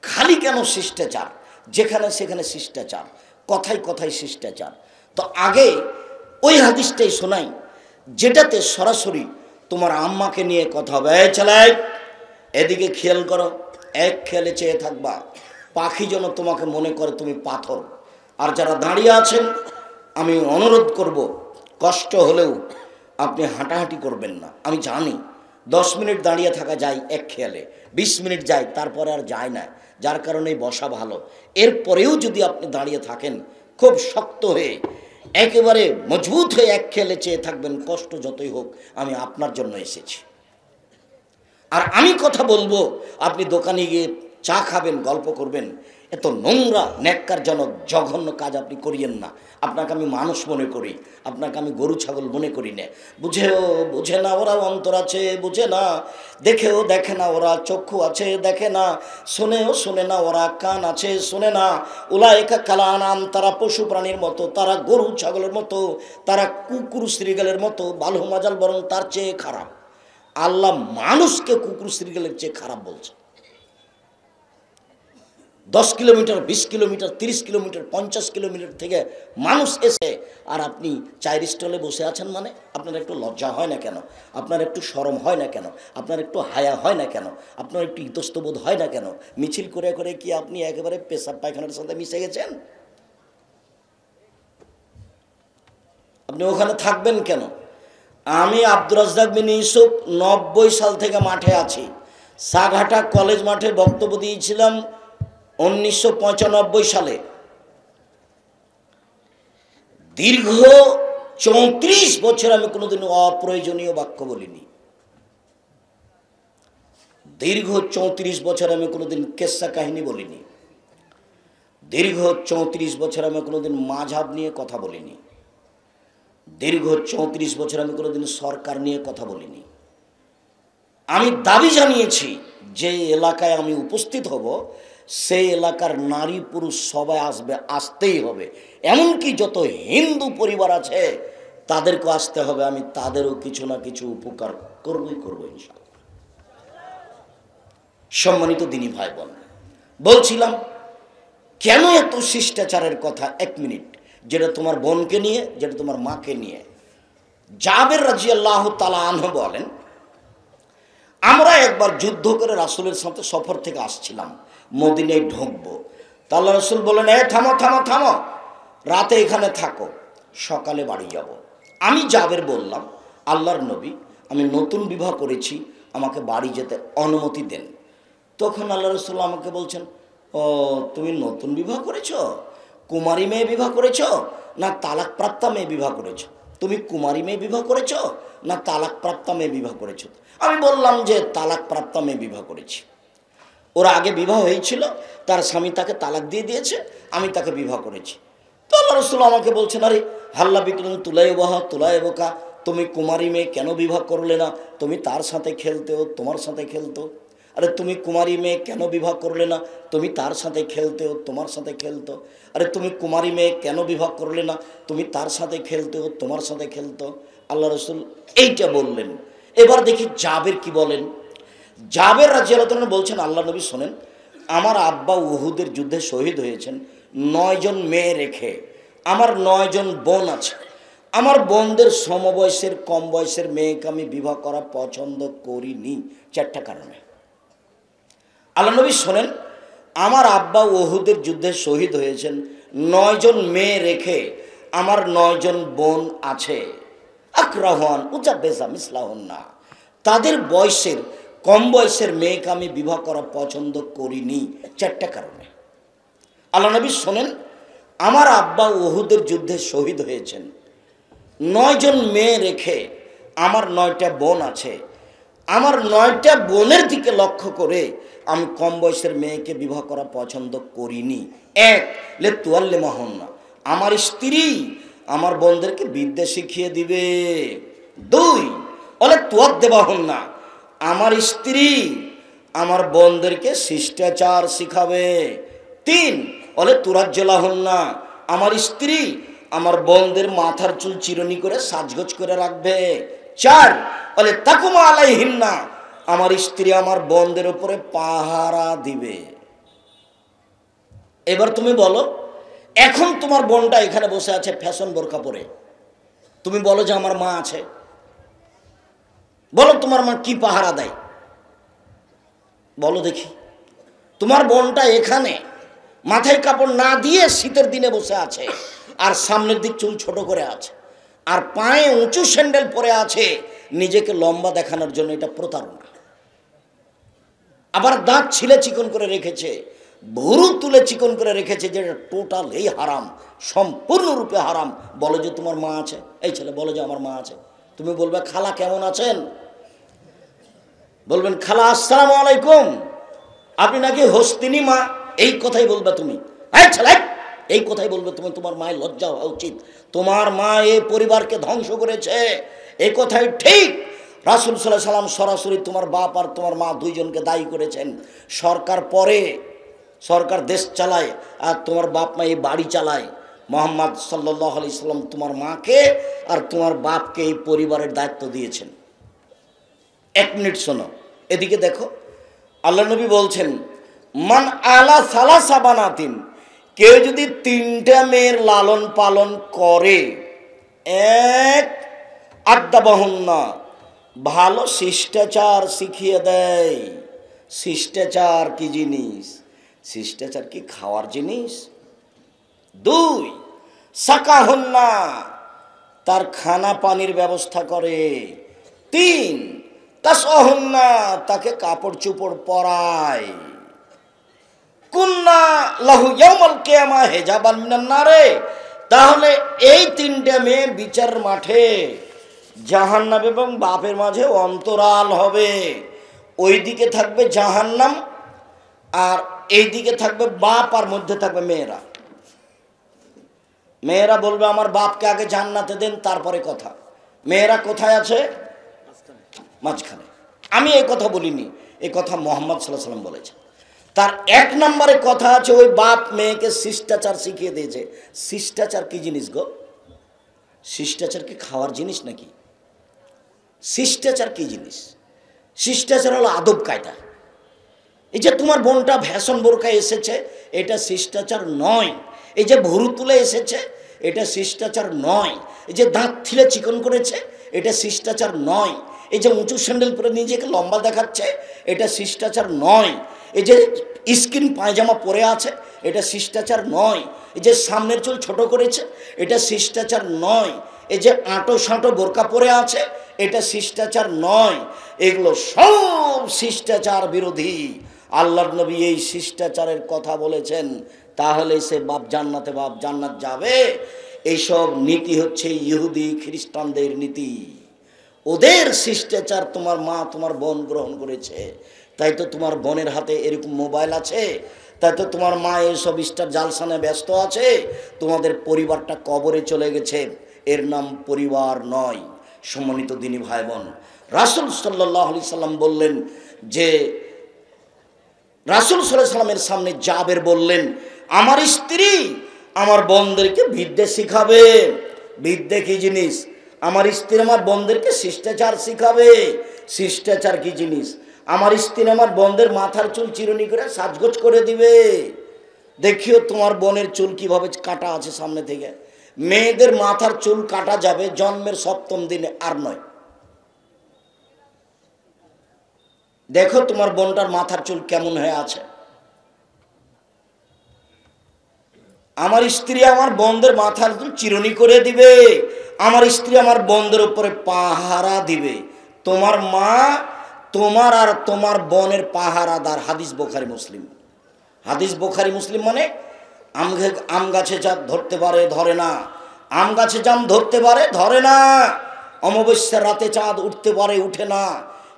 খালি কেন শিষ্টাচার, যেখানে সেখানে শিষ্টাচার, কথায় শিষ্টাচার। তো আগে ওই হাদিসটাই শোনাই যেটাতে সরাসরি তোমার আম্মাকে নিয়ে কথা হবে, এই চালাই এদিকে খেয়াল করো, এক খেয়ালে চেয়ে থাকবা, পাখি যেন তোমাকে মনে করে তুমি পাথর। আর যারা দাঁড়িয়ে আছেন আমি অনুরোধ করব, কষ্ট হলেও আপনি হাঁটাহাঁটি করবেন না। আমি জানি 10 মিনিট দাঁড়িয়ে থাকা যায় এক খেয়ালে, 20 মিনিট যায়, তারপরে আর যায় না, যার কারণে বসা ভালো। এরপরেও যদি আপনি দাঁড়িয়ে থাকেন খুব শক্ত হয়ে, একেবারে মজবুত হয়ে এক খেয়ালে চেয়ে থাকবেন, কষ্ট যতই হোক আমি আপনার জন্য এসেছি। আর আমি কথা বলবো, আপনি দোকানে গিয়ে চা খাবেন, গল্প করবেন, এত নোংরা ন্যাক্কারজনক জঘন্য কাজ আপনি করিয়েন না। আপনাকে আমি মানুষ মনে করি, আপনাকে আমি গরু ছাগল মনে করি না। বুঝে না ওরা, অন্তর আছে বুঝে না, দেখেও দেখে না ওরা, চক্ষু আছে দেখে না, শোনে না ওরা, কান আছে শোনে না। উলাইকা কাল আনাম, তারা পশু প্রাণীর মতো, তারা গরু ছাগলের মতো, তারা কুকুর শ্রীগালের মতো, বালু মাজাল বরং তার চেয়ে খারাপ। আল্লাহ মানুষকে কুকুর শ্রীগালের চেয়ে খারাপ বলছে। 10 কিলোমিটার, 20 কিলোমিটার, 30 কিলোমিটার, 50 কিলোমিটার থেকে মানুষ এসে, আর আপনি চায়ের স্টলে বসে আছেন, মানে আপনার একটু লজ্জা হয় না কেন? আপনার একটু শরম হয় না কেন? আপনার একটু হায়া হয় না কেন? আপনার একটু ইতস্তবোধ হয় না কেন? মিছিল করে করে কি আপনি একেবারে পেশাব পায়খানার সাথে মিশে গেছেন? আপনি ওখানে থাকবেন কেন? আমি আব্দুর রাজ্জাক বিন ইউসুফ 90 সাল থেকে মাঠে আছি। সাঘাটা কলেজ মাঠে বক্তব্য দিয়েছিলাম 1995 সালে। দীর্ঘ 34 বছর আমি কোনোদিন অপ্রয়োজনীয় বাক্য বলিনি। দীর্ঘ 34 বছর আমি কোনোদিন কেসা কাহিনী বলিনি। দীর্ঘ 34 বছর আমি কোনোদিন মাযহাব নিয়ে কথা বলিনি। দীর্ঘ 34 বছর আমি কোনোদিন সরকার নিয়ে কথা বলিনি। আমি দাবি জানিয়েছি যে এলাকায় আমি উপস্থিত হব, সেই এলাকার নারী পুরুষ সবাই আসবে, আসতেই হবে। এমনকি যত হিন্দু পরিবার আছে তাদেরকে আসতে হবে। আমি তাদেরও কিছু না কিছু উপকার করবই ইনশাআল্লাহ। সম্মানিত দিনী ভাই বোন, বলছিলাম কেন এত শিষ্টাচারের কথা। 1 মিনিট, যেটা তোমার বোনকে নিয়ে, যেটা তোমার মাকে নিয়ে। জাবের রাদিয়াল্লাহু তাআলা আনহু বলেন, আমরা একবার যুদ্ধ করে রাসূলের সাথে সফর থেকে আসছিলাম, মদিনায় ঢুকবো। তা আল্লাহ রাসূল বলেন, থামো, রাতে এখানে থাকো, সকালে বাড়ি যাব। আমি জাবের বললাম, আল্লাহর নবী, আমি নতুন বিবাহ করেছি, আমাকে বাড়ি যেতে অনুমতি দেন। তখন আল্লাহ রাসূল আমাকে বলছেন, ও তুমি নতুন বিবাহ করেছ? কুমারী মেয়ে বিবাহ করেছ না তালাকপ্রাপ্তা মেয়ে বিবাহ করেছ? তুমি কুমারী মেয়ে বিবাহ করেছ না তালাকপ্রাপ্তা মেয়ে বিবাহ করেছ? আমি বললাম যে তালাকপ্রাপ্তা মেয়ে বিবাহ করেছি। ওরা আগে বিবাহ হয়েছিল, তার স্বামী তাকে তালাক দিয়ে দিয়েছে, আমি তাকে বিবাহ করেছি। তো আল্লাহ রাসূল আমাকে বলছেন, আরে হাল্লা বিক্রম তুলাই বোকা, তুমি কুমারী মেয়ে কেন বিবাহ করলে না? তুমি তার সাথে খেলতেও, তোমার সাথে খেলতো। আরে তুমি কুমারী মেয়ে কেন বিবাহ করলে না? তুমি তার সাথে খেলতেও, তোমার সাথে খেলতো। আরে তুমি কুমারী মেয়ে কেন বিবাহ করলে না? তুমি তার সাথে খেলতেও, তোমার সাথে খেলতো। আল্লাহ রাসূল এইটা বললেন। এবার দেখি জাবের কি বলেন। জাবের রাদিয়াল্লাহু তাআলা বলছেন, আল্লাহ নবী শোনেন, আমার আব্বা উহুদের যুদ্ধে শহীদ হয়েছেন 9 জন মেয়ে রেখে। আমার 9 জন বোন আছে। আমার বোনদের সমবয়সের, কম বয়সের মেয়েকে আমি বিবাহ করা পছন্দ করিনি 4টা কারণে। আল্লাহ নবী শোনেন, আমার আব্বা উহুদের যুদ্ধে শহীদ হয়েছেন 9 জন মেয়ে রেখে, আমার 9 জন বোন আছে। আকরাহান উজাবেজা মিসলাহুন না, তাদের বয়সের, কম বয়সের মেয়েকে আমি বিবাহ করা পছন্দ করিনি 4টা কারণে। আল্লাহ নবী শোনেন, আমার আব্বা উহুদের যুদ্ধে শহীদ হয়েছেন 9 জন মেয়ে রেখে, আমার 9টা বোন আছে, আমার 9টা বোনের দিকে লক্ষ্য করে আমি কম বয়সের মেয়েকে বিবাহ করা পছন্দ করিনি। এক, লে তুয়াল্লে মহন্না, আমার স্ত্রী আমার বোনদেরকে বিদ্যা শিখিয়ে দিবে। 2, অলে তুয়াদ দেবা হন না, আমার স্ত্রী আমার বোনদেরকে শিষ্টাচার শিখাবে। 3, অলে তুরাজ্জলা হন না, আমার স্ত্রী আমার বোনদের মাথার চুল চিরুনি করে সাজগোজ করে রাখবে। 4, অলে তাকুমা আলাইহিন না, আমার স্ত্রী আমার বোনদের উপরে পাহারা দিবে। এবার তুমি বলো, এখন তোমার বোনটা এখানে বসে আছে ফ্যাশন বোরকা পরে, তুমি বলো যে আমার মা আছে, বলো তোমার মা কি পাহারা দেয়, বলো দেখি। তোমার বোনটা এখানে মাথায় কাপড় না দিয়ে শীতের দিনে বসে আছে, আর সামনের দিক চুল ছোট করে আছে, আর পায়ে উঁচু স্যান্ডেল পরে আছে নিজেকে লম্বা দেখানোর জন্য। এটা প্রতারণা। আবার দাঁত ছিলে চিকন করে রেখেছে, ভুরু তুলে চিকন করে রেখেছে, যেটা টোটাল এই হারাম, সম্পূর্ণরূপে হারাম। বলো যে তোমার মা আছে, এই ছেলে বলো যে আমার মা আছে। তুমি বলবে খালা কেমন আছেন, বলবেন খালা আসসালামু আলাইকুম, আপনি নাকি হস্তিনী মা, এই কথাই বলবে তুমি। এই ছেলে এই কথাই বলবে তুমি, তোমার মায়ের লজ্জা হওয়া উচিত। তোমার মা এই পরিবারকে ধ্বংস করেছে, এই কথাই ঠিক। রাসূল সাল্লাল্লাহু আলাইহি সাল্লাম সরাসরি তোমার বাপ আর তোমার মা দুইজনকে দায়ী করেছেন। সরকার পরে, সরকার দেশ চালায়, আর তোমার বাপ মা এই বাড়ি চালায়। মুহাম্মদ সাল্লাল্লাহু আলাইহি সাল্লাম তোমার মাকে আর তোমার বাপকে এই পরিবারের দায়িত্ব দিয়েছেন। 1 মিনিট শোনো, এদিকে দেখো। আল্লাহ নবী বলছেন, মান আলা সালাসা বানাতিন, কেউ যদি 3টা মেয়ের লালন পালন করে, 1, আদ্দাবাহুন্না, ভালো শিষ্টাচার শিখিয়ে দেয়। শিষ্টাচার কি জিনিস? শিষ্টাচার কি খাওয়ার জিনিস? 2, সাকাহুন্না, তার খানা পানির ব্যবস্থা করে। 3, কাসাহুন্না, তাকে কাপড় চোপড় পরায়। কুন্না লাহু ইয়াউমাল কিয়ামা হিজাবান মিনান নারে, তাহলে এই 3টে মেয়ে বিচার মাঠে জাহান্নাম এবং বাপের মাঝে অন্তরাল হবে। ওইদিকে থাকবে জাহান্নাম, আর এইদিকে থাকবে বাপ, আর মধ্যে থাকবে মেয়েরা। মেয়েরা বলবে আমার বাপকে আগে জান্নাতে দেন, তারপরে কথা। মেয়েরা কোথায় আছে? মাঝখানে। আমি এই কথা বলিনি, এই কথা মুহাম্মদ সাল্লাল্লাহু আলাইহি সাল্লাম বলেছেন। তার 1 নম্বরে কথা আছে, ওই বাপ মেয়েকে শিষ্টাচার শিখিয়ে দিয়েছে। শিষ্টাচার কি জিনিস গো? শিষ্টাচার কি খাওয়ার জিনিস নাকি? শিষ্টাচার কি জিনিস? শিষ্টাচার হলো আদব কায়দা। এই যে তোমার বোনটা ফ্যাশন বোরকায় এসেছে, এটা শিষ্টাচার নয়। এই যে ভুরু তুলে এসেছে, এটা শিষ্টাচার নয়। এই যে দাঁত থিলে চিকন করেছে, এটা শিষ্টাচার নয়। এই যে উঁচু স্যান্ডেল পরে নিজেকে লম্বা দেখাচ্ছে, এটা শিষ্টাচার নয়। এই যে স্কিন পায়জামা পরে আছে, এটা শিষ্টাচার নয়। এই যে সামনের চুল ছোট করেছে, এটা শিষ্টাচার নয়। এই যে আঁটো সাঁটো বোরকা পরে আছে, এটা শিষ্টাচার নয়। এগুলো সব শিষ্টাচার বিরোধী। আল্লাহর নবী এই শিষ্টাচারের কথা বলেছেন, তাহলে সে বাপ জান্নাতে, বাপ জান্নাত যাবে। এইসব নীতি হচ্ছে ইহুদি খ্রিস্টানদের নীতি। ওদের শিষ্টাচার তোমার মা তোমার বোন গ্রহণ করেছে, তাই তো তোমার বোনের হাতে এরকম মোবাইল আছে, তাই তো তোমার মা এইসব স্টার জালসানে ব্যস্ত আছে। তোমাদের পরিবারটা কবরে চলে গেছে, এর নাম পরিবার নয়। সম্মানিত দিনী ভাই বোন, রাসূল সাল্লাল্লাহু আলাইহি সাল্লাম বললেন যে, রাসূল সাল্লাল্লাহু আলাইহি সাল্লামের সামনে জাবের বললেন, আমার স্ত্রী আমার বোনদেরকে বিদ্যা শিখাবে। বিদ্যা কি জিনিস? আমার স্ত্রী আমার বোনদেরকে শিষ্টাচার শিখাবে। শিষ্টাচার কি জিনিস? আমার স্ত্রী আমার বোনদের মাথার চুল চিরুনি করে সাজগোজ করে দিবে। দেখিও তোমার বোনের চুল কিভাবে কাটা আছে সামনে থেকে। মেয়েদের মাথার চুল কাটা যাবে জন্মের 7ম দিনে, আর নয়। দেখো তোমার বোনটার মাথার চুল কেমন হয়ে আছে। আমার স্ত্রী আমার বোনদের মাথার চুল চিরুনি করে দিবে, আমার স্ত্রী আমার বোনদের উপরে পাহারা দিবে। তোমার মা তোমার আর তোমার বোনের পাহারাদার। হাদিস বুখারী মুসলিম। হাদিস বুখারী মুসলিম মানে আম গাছে জাম ধরতে পারে, ধরে না। আম গাছে জাম ধরতে পারে, ধরে না। অমাবস্যার রাতে চাঁদ উঠতে পারে, উঠে না।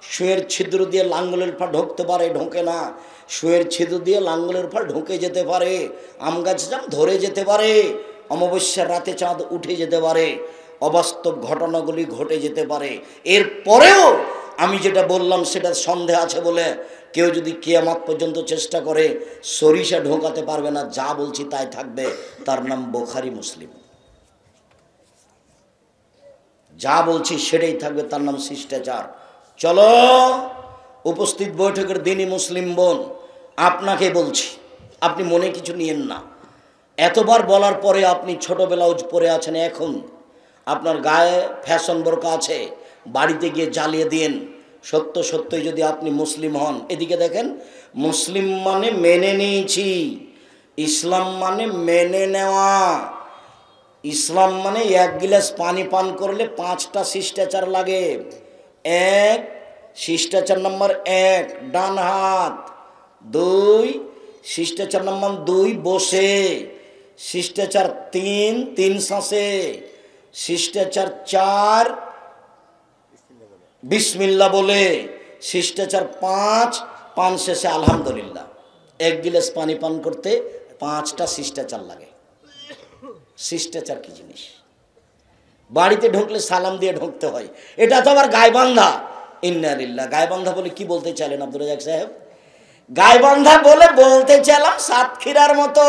সুঁয়ের ছিদ্র দিয়ে লাঙ্গলের ফা ঢুকতে পারে, ঢোকে না। সুঁয়ের ছিদ্র দিয়ে লাঙ্গলের ফা ঢুকে যেতে পারে, আম গাছ জাম ধরে যেতে পারে, অমাবস্যার রাতে চাঁদ উঠে যেতে পারে, অবাস্তব ঘটনাগুলি ঘটে যেতে পারে। এরপরেও আমি যেটা বললাম সেটা সন্দেহ আছে বলে কেউ যদি কিয়ামত পর্যন্ত চেষ্টা করে সরিষা ঢোকাতে পারবে না। যা বলছি তাই থাকবে, তার নাম বুখারী মুসলিম। যা বলছি সেটাই থাকবে, তার নাম শিষ্টাচার। চলো উপস্থিত বৈঠকের দিনই মুসলিম বোন, আপনাকে বলছি, আপনি মনে কিছু নিয়েন না। এতবার বলার পরে আপনি ছোট ব্লাউজ পরে আছেন, এখন আপনার গায়ে ফ্যাশন বোরকা আছে, বাড়িতে গিয়ে জ্বালিয়ে দিন। সত্য সত্যই যদি আপনি মুসলিম হন, এদিকে দেখেন, মুসলিম মানে মেনে নিয়েছি, ইসলাম মানে মেনে নেওয়া। ইসলাম মানে এক গিলাস পানি পান করলে 5টা শিষ্টাচার লাগে। এক, শিষ্টাচার নম্বর 1 ডান হাত। 2, শিষ্টাচার নম্বর 2 বসে। শিষ্টাচার 3 শ্বাসে। শিষ্টাচার 4 বিসমিল্লাহ বলে। শিষ্টাচার 5 পান শেষে আলহামদুলিল্লাহ। এক গিলাস পানি পান করতে 5টা শিষ্টাচার লাগে। শিষ্টাচার কি জিনিস? বাড়িতে ঢুকলে সালাম দিয়ে ঢুকতে হয়, এটা তো আবার গায়বান্ধা। ইন্না লিল্লাহ। গায়বান্ধা বলে কি বলতে চাইলেন আব্দুর রাজ্জাক সাহেব? গায়বান্ধা বলে বলতে চাইলাম সাতক্ষীরার মতো,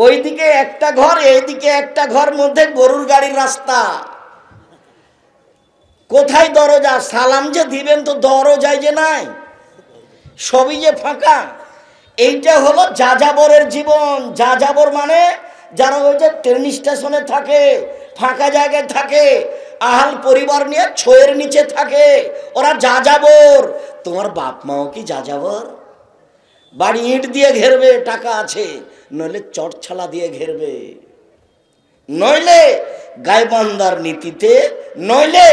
ওইদিকে একটা ঘর এইদিকে একটা ঘর, মধ্যে গরুর গাড়ির রাস্তা। কোথায় দরজা? সালাম যে দিবেন তো দরজায় যে নাই, সবই যে ফাঁকা। এইটা হলো যাযাবরের জীবন। যাযাবর মানে যারা ওই যে ট্রেন স্টেশনে থাকে, ফাঁকা জায়গায় থাকে, আহাল পরিবার নিয়ে ছোয়ের নিচে থাকে, ওরা যাযাবর। তোমার বাপ মাও কি যাযাবর? বাড়ি ইট দিয়ে ঘেরবে, টাকা আছে, নইলে চটছালা দিয়ে ঘেরবে, নইলে গাইবান্ধার নীতিতে, নইলে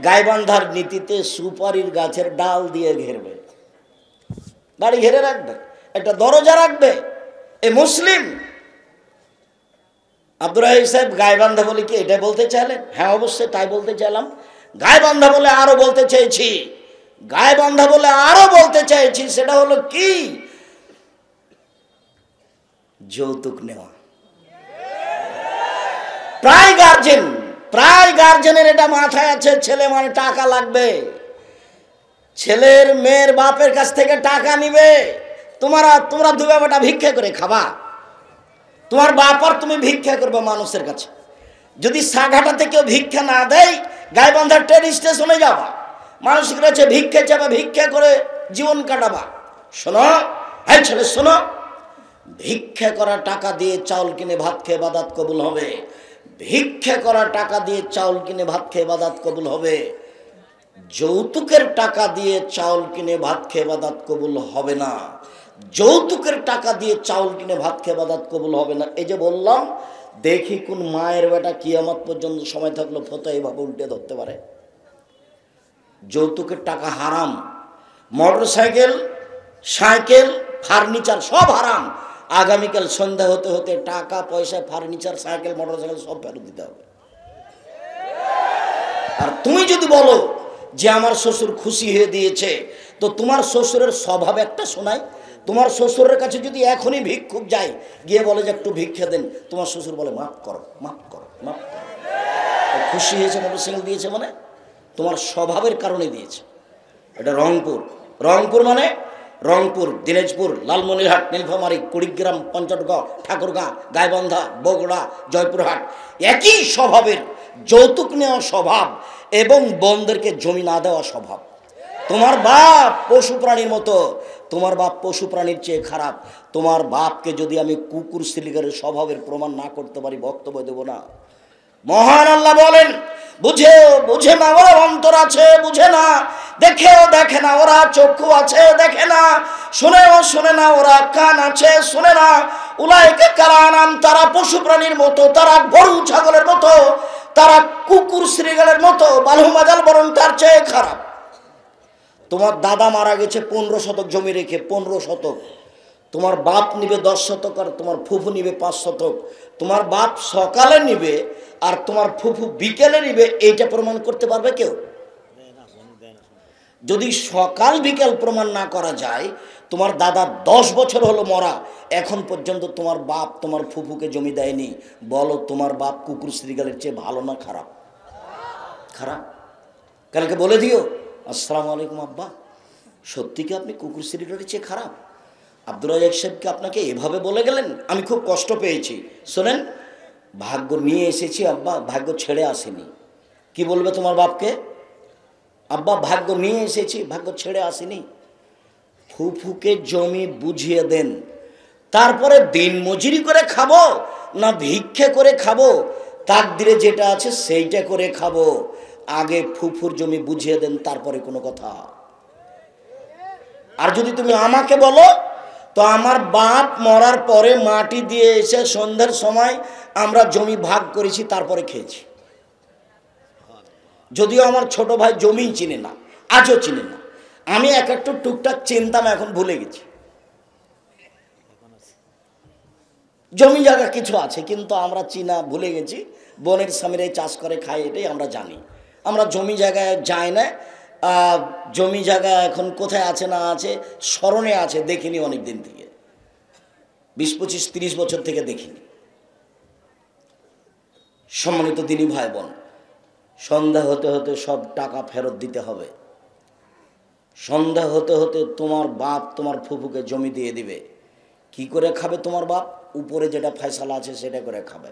গাইবান্ধার নীতিতে সুপারির গাছের ডাল দিয়ে ঘেরবে, বাড়ি ঘেরে রাখবে, একটা দরজা রাখবে। এ মুসলিম। আব্দুর রাজ্জাক সাহেব গাইবান্ধা বলে কি এটা বলতে চাইলেন? হ্যাঁ অবশ্যই তাই বলতে চাইলাম। গাইবান্ধা বলে আরো বলতে চেয়েছি, গাইবান্ধা বলে আরো বলতে চাইছি, সেটা হলো কি? যৌতুক নেওয়া। প্রায় গার্জেনের এটা মাথায় আছে, ছেলে মানে টাকা লাগবে, ছেলের মেয়ের বাপের কাছ থেকে টাকা নিবে। তোমরা দুবে বেটা ভিক্ষা করে খাবা, তোমার বাপ আর তুমি ভিক্ষা করবে মানুষের কাছে। যদি সাঘাটাতে কেউ ভিক্ষা না দেয়, গাইবান্ধার ট্রেন স্টেশনে যাবা, মানুষের কাছে ভিক্ষা চাবা, ভিক্ষা করে জীবন কাটাবা। শোনো, হ্যাঁ ছেলে শোনো, ভিক্ষা করা টাকা দিয়ে চাউল কিনে ভাত খেয়ে ইবাদত কবুল হবে। ভিক্ষা করা টাকা দিয়ে চাউল কিনে ভাত খেয়ে ইবাদত কবুল হবে। যৌতুকের টাকা দিয়ে চাউল কিনে ভাত খেয়ে ইবাদত কবুল হবে না। যৌতুকের টাকা দিয়ে চাউল কিনে ভাত খেয়ে ইবাদত কবুল হবে না। এই যে বললাম, দেখি কোন মায়ের বেটা কিয়ামত পর্যন্ত সময় থাকলো ফতোয়া এইভাবে উল্টে ধরতে পারে। যৌতুকের টাকা হারাম। মোটরসাইকেল, সাইকেল, ফার্নিচার সব হারাম। আগামীকাল সন্ধ্যা হতে হতে টাকা পয়সা, ফার্নিচার, সাইকেল, মোটরসাইকেল সব ফেরত দিতে হবে। আর তুমি যদি বলো যে আমার শ্বশুর খুশি হয়ে দিয়েছে, তো তোমার শ্বশুরের স্বভাব একটা শোনাই। তোমার শ্বশুরের কাছে যদি এখনই ভিক্ষুক যায়, গিয়ে বলে যে একটু ভিক্ষা দেন, তোমার শ্বশুর বলে মাফ করো, মাফ করো, মাফ করো। খুশি হয়েছে, মোটরসাইকেল দিয়েছে মানে তোমার স্বভাবের কারণে দিয়েছে। এটা রংপুর। রংপুর মানে রংপুর, দিনাজপুর, লালমনিরহাট, নীলফামারী, কুড়িগ্রাম, পঞ্চগড়, ঠাকুরগাঁ, গাইবান্ধা, বগুড়া, জয়পুরহাট একই স্বভাবের। যৌতুক নেওয়া স্বভাব এবং বোনদেরকে জমি না দেওয়া স্বভাব। তোমার বাপ পশু প্রাণীর মতো, তোমার বাপ পশু প্রাণীর চেয়ে খারাপ। তোমার বাপকে যদি আমি কুকুর সিলিগারের স্বভাবের প্রমাণ না করতে পারি, বক্তব্য দেব না। মহান আল্লাহ বলেন, বুঝে না ওরা অন্তর আছে, বুঝে না, দেখেও দেখে না ওরা চক্ষু আছে, দেখে না, শুনেও শুনে না ওরা কান আছে, শুনে না। উলাইকা কালানাম, তারা পশু প্রাণীর মতো, তারা গরু ছাগলের মতো, তারা কুকুর শ্রীগালের মতো, বালহু মাজাল, বরং তার চেয়ে খারাপ। তোমার দাদা মারা গেছে 15 শতক জমি রেখে, 15 শতক। তোমার বাপ নিবে 10 শতক আর তোমার ফুফু নিবে 5 শতক। তোমার বাপ সকালে নিবে আর তোমার ফুফু বিকেলে নিবে, এইটা প্রমাণ করতে পারবে কেউ? যদি সকাল বিকেল প্রমাণ না করা যায়, তোমার দাদা 10 বছর হলো মরা, এখন পর্যন্ত তোমার বাপ তোমার ফুফুকে জমি দেয়নি, বলো তোমার বাপ কুকুর শ্রীগালের চেয়ে ভালো না খারাপ? খারাপ। কালকে বলে দিও, আসসালামু আলাইকুম আব্বা, সত্যি কি আপনি কুকুর শ্রীগালের চেয়ে খারাপ? আব্দুর রাজ্জাক সাহেবকে আপনাকে এভাবে বলে গেলেন, আমি খুব কষ্ট পেয়েছি। শোনেন, ভাগ্য নিয়ে এসেছি আব্বা, ভাগ্য ছেড়ে আসেনি। কি বলবে তোমার বাপকে? আব্বা ভাগ্য নিয়ে এসেছি, ভাগ্য ছেড়ে আসেনি। ফুফুকে জমি বুঝিয়ে দেন, তারপরে দিন মজুরি করে খাবো না ভিক্ষে করে খাবো, তাকদিরে যেটা আছে সেইটা করে খাবো। আগে ফুফুর জমি বুঝিয়ে দেন, তারপরে কোনো কথা। আর যদি তুমি আমাকে বলো, তো আমার বাপ মরার পরে মাটি দিয়ে এসে সন্ধ্যার সময় আমরা জমি ভাগ করেছি, তারপরে খেয়েছি। যদিও আমার ছোট ভাই জমি চিনে না, আজও চিনে না। আমি এক একটু টুকটাক চিনতাম, এখন ভুলে গেছি। জমি জায়গা কিছু আছে, কিন্তু আমরা চিনা ভুলে গেছি। বোনের স্বামীরা চাষ করে খায়, এটাই আমরা জানি। আমরা জমি জায়গায় যাই না। জমি জায়গা এখন কোথায় আছে না আছে স্মরণে আছে, দেখিনি অনেক দিন থেকে, 20, 25, 30 বছর থেকে দেখিনি। সম্মানিত দিনী ভাই বোন, সন্ধ্যা হতে হতে সব টাকা ফেরত দিতে হবে। সন্ধ্যা হতে হতে তোমার বাপ তোমার ফুফুকে জমি দিয়ে দিবে। কি করে খাবে তোমার বাপ? উপরে যেটা ফয়সালা আছে সেটা করে খাবে।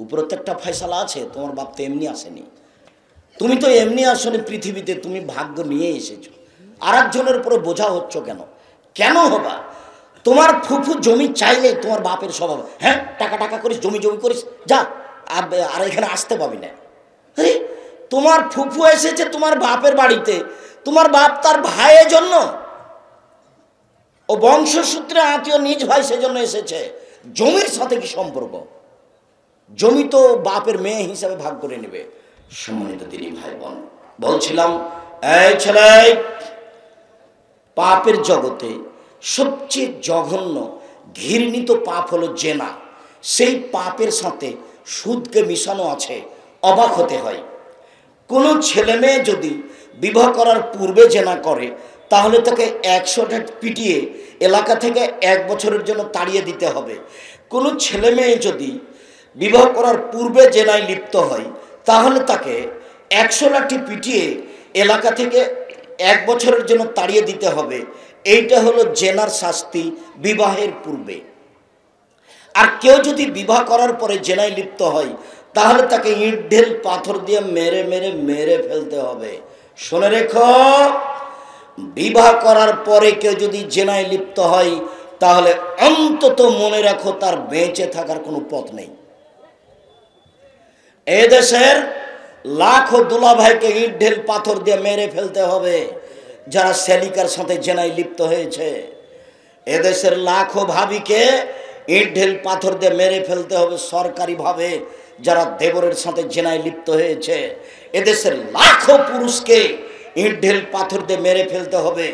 উপরে তো একটা ফয়সালা আছে, তোমার বাপ তো এমনি আসেনি। তুমি তো এমনি আসনি পৃথিবীতে, তুমি ভাগ্য নিয়ে এসেছো। আর একজনের উপরে বোঝা হচ্ছ কেন? কেন হবা? তোমার ফুফু জমি চাইলে তোমার বাপের স্বভাব, হ্যাঁ টাকা টাকা করিস, জমি জমি করিস, যা আর এখানে আসতে পাবি না। আরে তোমার ফুফু এসেছে তোমার বাপের বাড়িতে, তোমার বাপ তার ভাইয়ের জন্য, ও বংশসূত্রে আত্মীয় নিজ ভাই সেজন্য এসেছে। জমির সাথে কি সম্পর্ক? জমি তো বাপের মেয়ে হিসাবে ভাগ করে নেবে। সম্মানিত দিনী ভাই বোন, বলছিলাম, এই ছেলে, পাপের জগতে সবচেয়ে জঘন্য ঘৃণিত পাপ হলো জেনা। সেই পাপের সাথে সুদকে মিশানো আছে। অবাক হতে হয়। কোনো ছেলে মেয়ে যদি বিবাহ করার পূর্বে জেনা করে, তাহলে তাকে 100টা পিটিয়ে এলাকা থেকে 1 বছরের জন্য তাড়িয়ে দিতে হবে। কোনো ছেলে মেয়ে যদি বিবাহ করার পূর্বে জেনায় লিপ্ত হয়, তাহলে তাকে 100 লাঠি পিটিয়ে এলাকা থেকে 1 বছরের জন্য তাড়িয়ে দিতে হবে। এইটা হলো জেনার শাস্তি বিবাহের পূর্বে। আর কেউ যদি বিবাহ করার পরে জেনায় লিপ্ত হয়, তাহলে তাকে ইট ঢেল পাথর দিয়ে মেরে মেরে মেরে ফেলতে হবে। শুনে রেখো, বিবাহ করার পরে কেউ যদি জেনায় লিপ্ত হয়, তাহলে অন্তত মনে রাখো তার বেঁচে থাকার কোনো পথ নেই। এদেশের লাখো দুলা ভাইকে ইট ঢেল পাথর দিয়ে মেরে ফেলতে হবে যারা সেলিকার সাথে জেনায় লিপ্ত হয়েছে। এদেশের লাখো ভাবিকে ইট ঢেল পাথর দিয়ে মেরে ফেলতে হবে সরকারিভাবে যারা দেবরের সাথে জেনায় লিপ্ত হয়েছে। এদেশের লাখো পুরুষকে ইট ঢেল পাথর দিয়ে মেরে ফেলতে হবে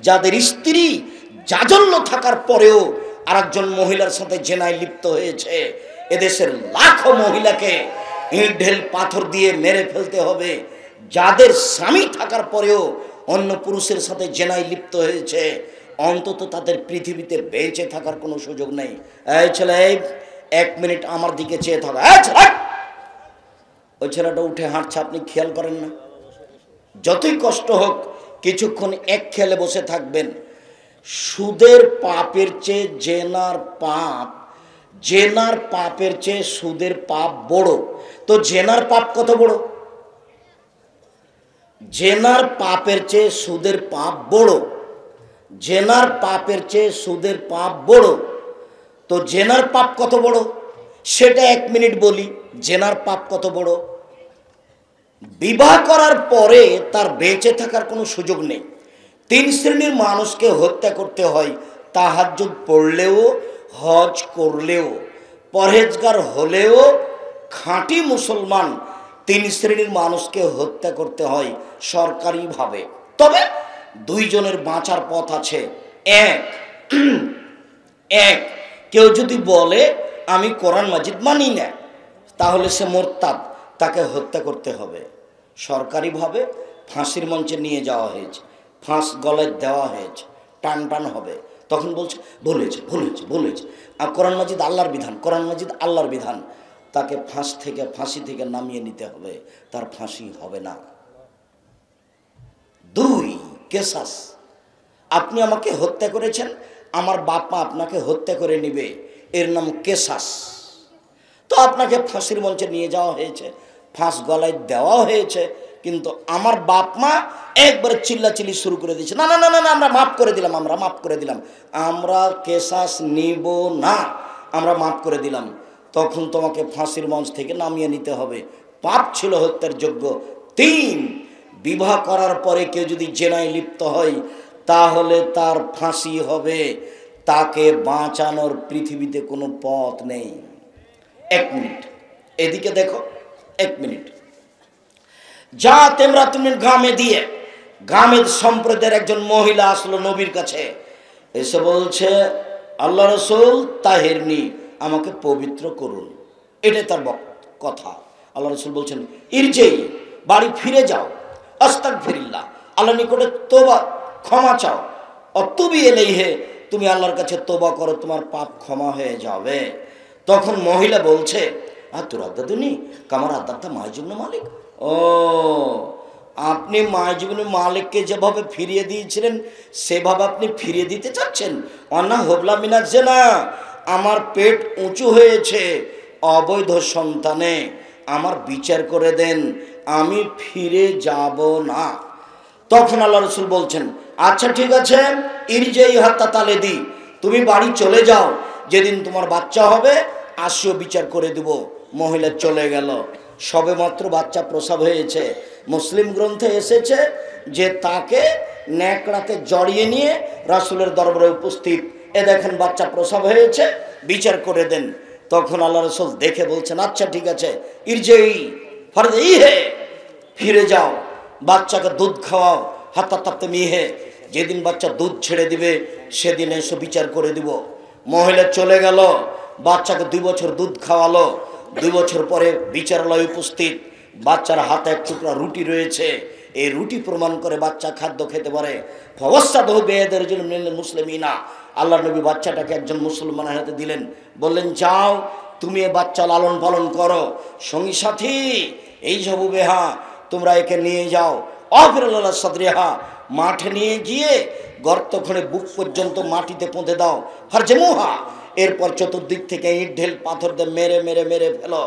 যাদের স্ত্রী জাজল্য থাকার পরেও আরেকজন মহিলার সাথে জেনায় লিপ্ত হয়েছে। এদেশের লাখো মহিলাকে ইট ঢেল পাথর দিয়ে মেরে ফেলতে হবে যাদের স্বামী থাকার পরেও অন্য পুরুষের সাথে জেনায় লিপ্ত হয়েছে। অন্তত তাদের পৃথিবীতে বেঁচে থাকার কোনো সুযোগ নেই। এই ছেলে, 1 মিনিট আমার দিকে চেয়ে থাকো। ওই ছেলেটা উঠে হাঁটছে, আপনি খেয়াল করেন না? যতই কষ্ট হোক কিছুক্ষণ এক খেলে বসে থাকবেন। সুদের পাপের চেয়ে জেনার পাপের চেয়ে সুদের পাপ বড়। তো জেনার পাপ কত বড়? জেনার পাপের চেয়ে সুদের পাপ বড়। জেনার পাপের চেয়ে সুদের পাপ বড়। তো জেনার পাপ কত বড় সেটা 1 মিনিট বলি। জেনার পাপ কত বড়? বিবাহ করার পরে তার বেঁচে থাকার কোনো সুযোগ নেই। 3 শ্রেণীর মানুষকে হত্যা করতে হয়। তাহাজ্জুদ পড়লেও, হজ করলেও, পরহেজগার হলেও, খাঁটি মুসলমান, 3 শ্রেণীর মানুষকে হত্যা করতে হয় সরকারিভাবে। তবে 2 জনের বাঁচার পথ আছে। এক, কেউ যদি বলে আমি কোরআন মাজিদ মানি না, তাহলে সে মোরতাদ, তাকে হত্যা করতে হবে সরকারিভাবে। ফাঁসির মঞ্চে নিয়ে যাওয়া হয়েছে, ফাঁস গলায় দেওয়া হয়েছে, টান টান হবে, তখন বলছে বলেছে বলেছে বলেছে। আর কোরআন মাজিদ আল্লাহর বিধান, কোরআন মাজিদ আল্লাহর বিধান, তাকে ফাঁসি থেকে নামিয়ে নিতে হবে, তার ফাঁসি হবে না। 2 কেসাস, আপনি আমাকে হত্যা করেছেন, আমার বাপ মা আপনাকে হত্যা করে নিবে, এর নাম কেসাস। তো আপনাকে ফাঁসির মঞ্চে নিয়ে যাওয়া হয়েছে, ফাঁস গলায় দেওয়া হয়েছে, কিন্তু আমার বাপ মা একবারে চিল্লাচিল্লি শুরু করে দিয়েছে, না না না না, আমরা মাফ করে দিলাম, আমরা মাফ করে দিলাম, আমরা কেসাস নিব না, আমরা মাফ করে দিলাম। তখন তোমাকে ফাঁসির মঞ্চ থেকে নামিয়ে নিতে হবে, পাপ ছিল হত্যার যোগ্য। 3, বিবাহ করার পরে কেউ যদি জেনায় লিপ্ত হয় তাহলে তার ফাঁসি হবে, তাকে বাঁচানোর পৃথিবীতে কোনো পথ নেই। 1 মিনিট এদিকে দেখো, 1 মিনিট। যা তেমরা তুমি গ্রামে দিয়ে, গ্রামের সম্প্রদায়ের একজন মহিলা আসলো নবীর কাছে, এসে বলছে আল্লাহ রসুল তাহেরনি, আমাকে পবিত্র করুন, এটাই তার কথা। আল্লাহ রসুল বলছেন ইরজেই, বাড়ি ফিরে যাও, আস্তাগফিরুল্লাহ, আল্লাহর নিকটে তোবা ক্ষমা চাও, অতুবি ইলাইহি, তুমি আল্লাহর কাছে তোবা করো, তোমার পাপ ক্ষমা হয়ে যাবে। তখন মহিলা বলছে তোর আদাদুনি কামার আদাতা মাইজুবন মালিক, ও আপনি মাইজুবন মালিককে যেভাবে ফিরিয়ে দিয়েছিলেন সেভাবে আপনি ফিরিয়ে দিতে চাচ্ছেন। অনা হবলা মিনাচ্ছে না, আমার পেট উঁচু হয়েছে অবৈধ সন্তানে, আমার বিচার করে দেন, আমি ফিরে যাব না। তখন আল্লাহ রসুল বলছেন আচ্ছা ঠিক আছে, ইরজেই হাত্তা তালে দি, তুমি বাড়ি চলে যাও, যেদিন তোমার বাচ্চা হবে আসিও, বিচার করে দেব। মহিলা চলে গেল, সবে মাত্র বাচ্চা প্রসব হয়েছে। মুসলিম গ্রন্থে এসেছে যে তাকে ন্যাকড়াতে জড়িয়ে নিয়ে রাসূলের দরবারে উপস্থিত, এ দেখেন বাচ্চা প্রসব হয়েছে, বিচার করে দেন। তখন আল্লাহ রসুল দেখে বলছেন আচ্ছা ঠিক আছে, ইরজেই ফরজেই হে, ফিরে যাও, বাচ্চাকে দুধ খাওয়াও, হাত্তা তাপ্তে মিহে, যেদিন বাচ্চা দুধ ছেড়ে দিবে সেদিন এসে বিচার করে দিব। মহিলা চলে গেল, বাচ্চাকে 2 বছর দুধ খাওয়ালো, 2 বছর পরে বিচারালয় উপস্থিত, বাচ্চার হাতে 1 টুকরা রুটি রয়েছে, এই রুটি প্রমাণ করে বাচ্চা খাদ্য খেতে পারে। ফওয়াসাদহু বিয়াদির রাজুল মিনাল মুসলিমিনা, আল্লাহর নবী বাচ্চাটাকে একজন মুসলমানের হাতে দিলেন, বললেন যাও তুমি এ বাচ্চা লালন পালন করো, সঙ্গী সাথী এই সব বেহা তোমরা একে নিয়ে যাও, অফিরাল্লাহ সাদরিহা, মাঠে নিয়ে গিয়ে গর্ত খুঁড়ে বুক পর্যন্ত মাটিতে পুঁতে দাও, ফারজেমুহা, এরপর চতুর্দিক থেকে ইট ঢেল পাথর দিয়ে মেরে মেরে মেরে ফেলো।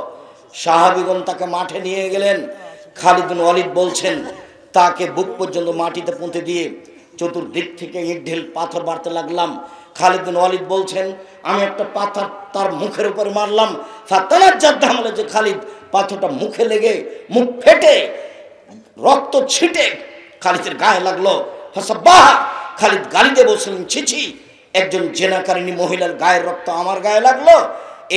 সাহাবীগণ তাকে মাঠে নিয়ে গেলেন। খালিদ বিন ওয়ালিদ বলছেন তাকে বুক পর্যন্ত মাটিতে পুঁতে দিয়ে চতুর্দিক থেকে ইট ঢেল পাথর মারতে লাগলাম। খালিদ বিন ওয়ালিদ বলছেন আমি একটা পাথর তার মুখের উপরে মারলাম, ফাতানাজ্জাদাম, যে খালিদ পাথরটা মুখে লেগে মুখ ফেটে রক্ত ছিটে খালিদের গায়ে লাগলো। ফাসাব্বাহ, খালিদ গালি দিয়ে বলছিলেন ছি ছি, একজন জেনাকারিনী মহিলার গায়ের রক্ত আমার গায়ে লাগলো,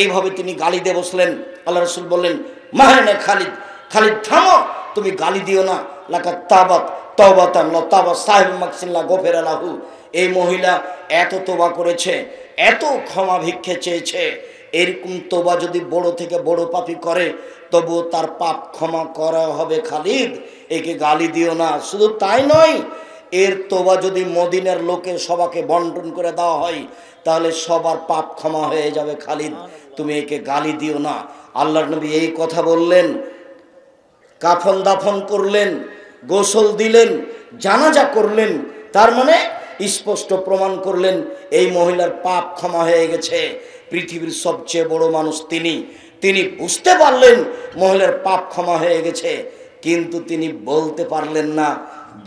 এইভাবে তিনি গালি দিয়ে বসলেন। আল্লাহ রসুল বললেন মাহানে খালিদ, খালিদ থামো, তুমি গালি দিও না, লাকাত তাবাত তাওবাতান লা তাবা সাহিব মাকসিল্লা গফির লাহু, এই মহিলা এত তোবা করেছে, এত ক্ষমা ভিক্ষে চেয়েছে, এরকম তোবা যদি বড় থেকে বড় পাপী করে তবু তার পাপ ক্ষমা করা হবে। খালিদ একে গালি দিও না। শুধু তাই নয়, এর তোবা যদি মদিনার লোকের সবাকে বন্টন করে দেওয়া হয় তাহলে সবার পাপ ক্ষমা হয়ে যাবে। খালিদ তুমি একে গালি দিও না। আল্লাহর নবী এই কথা বললেন, কাফন দাফন করলেন, গোসল দিলেন, জানাজা করলেন, তার মানে স্পষ্ট প্রমাণ করলেন এই মহিলার পাপ ক্ষমা হয়ে গেছে। পৃথিবীর সবচেয়ে বড় মানুষ তিনি বুঝতে পারলেন মহিলার পাপ ক্ষমা হয়ে গেছে, কিন্তু তিনি বলতে পারলেন না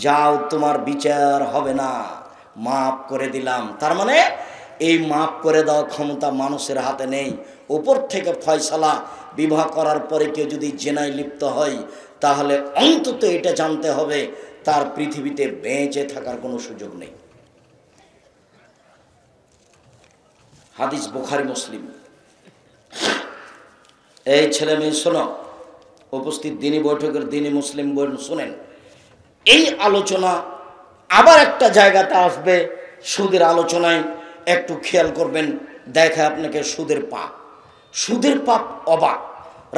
যাও তোমার বিচার হবে না, মাফ করে দিলাম। তার মানে এই মাফ করে দেওয়া ক্ষমতা মানুষের হাতে নেই, উপর থেকে ফয়সালা। বিবাহ করার পরে কেউ যদি জেনায় লিপ্ত হয় তাহলে অন্তত এটা জানতে হবে তার পৃথিবীতে বেঁচে থাকার কোনো সুযোগ নেই। হাদিস বুখারী মুসলিম। এই ছেলে মেয়ে শোনো, উপস্থিত দিনী বৈঠকের দিনী মুসলিম বোন শুনেন, এই আলোচনা আবার একটা জায়গাতে আসবে, সুদের আলোচনায় একটু খেয়াল করবেন। দেখে আপনাকে সুদের পাপ, সুদের পাপ অবাক।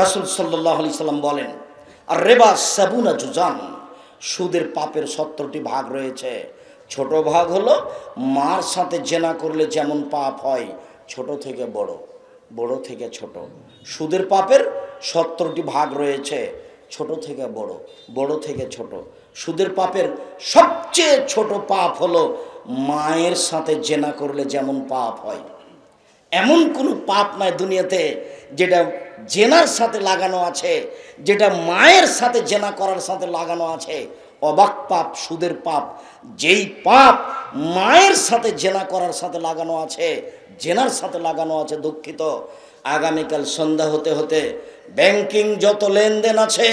রাসূল সাল্লাল্লাহু আলাইহি সাল্লাম বলেন আর রেবা সাবুনা জুজান, সুদের পাপের 70টি ভাগ রয়েছে। ছোট ভাগ হলো মার সাথে জেনা করলে যেমন পাপ হয়, ছোট থেকে বড়, বড় থেকে ছোট। সুদের পাপের 70টি ভাগ রয়েছে, ছোট থেকে বড়, বড় থেকে ছোট। সুদের পাপের সবচেয়ে ছোট পাপ হলো মায়ের সাথে জেনা করলে যেমন পাপ হয়। এমন কোনো পাপ নাই দুনিয়াতে যেটা জেনার সাথে লাগানো আছে, যেটা মায়ের সাথে জেনা করার সাথে লাগানো আছে। অবাক পাপ সুদের পাপ। যেই পাপ মায়ের সাথে জেনা করার সাথে লাগানো আছে, জেনার সাথে লাগানো আছে, দুঃখিত, আগামীকাল সন্ধ্যা হতে হতে ব্যাংকিং যত লেনদেন আছে,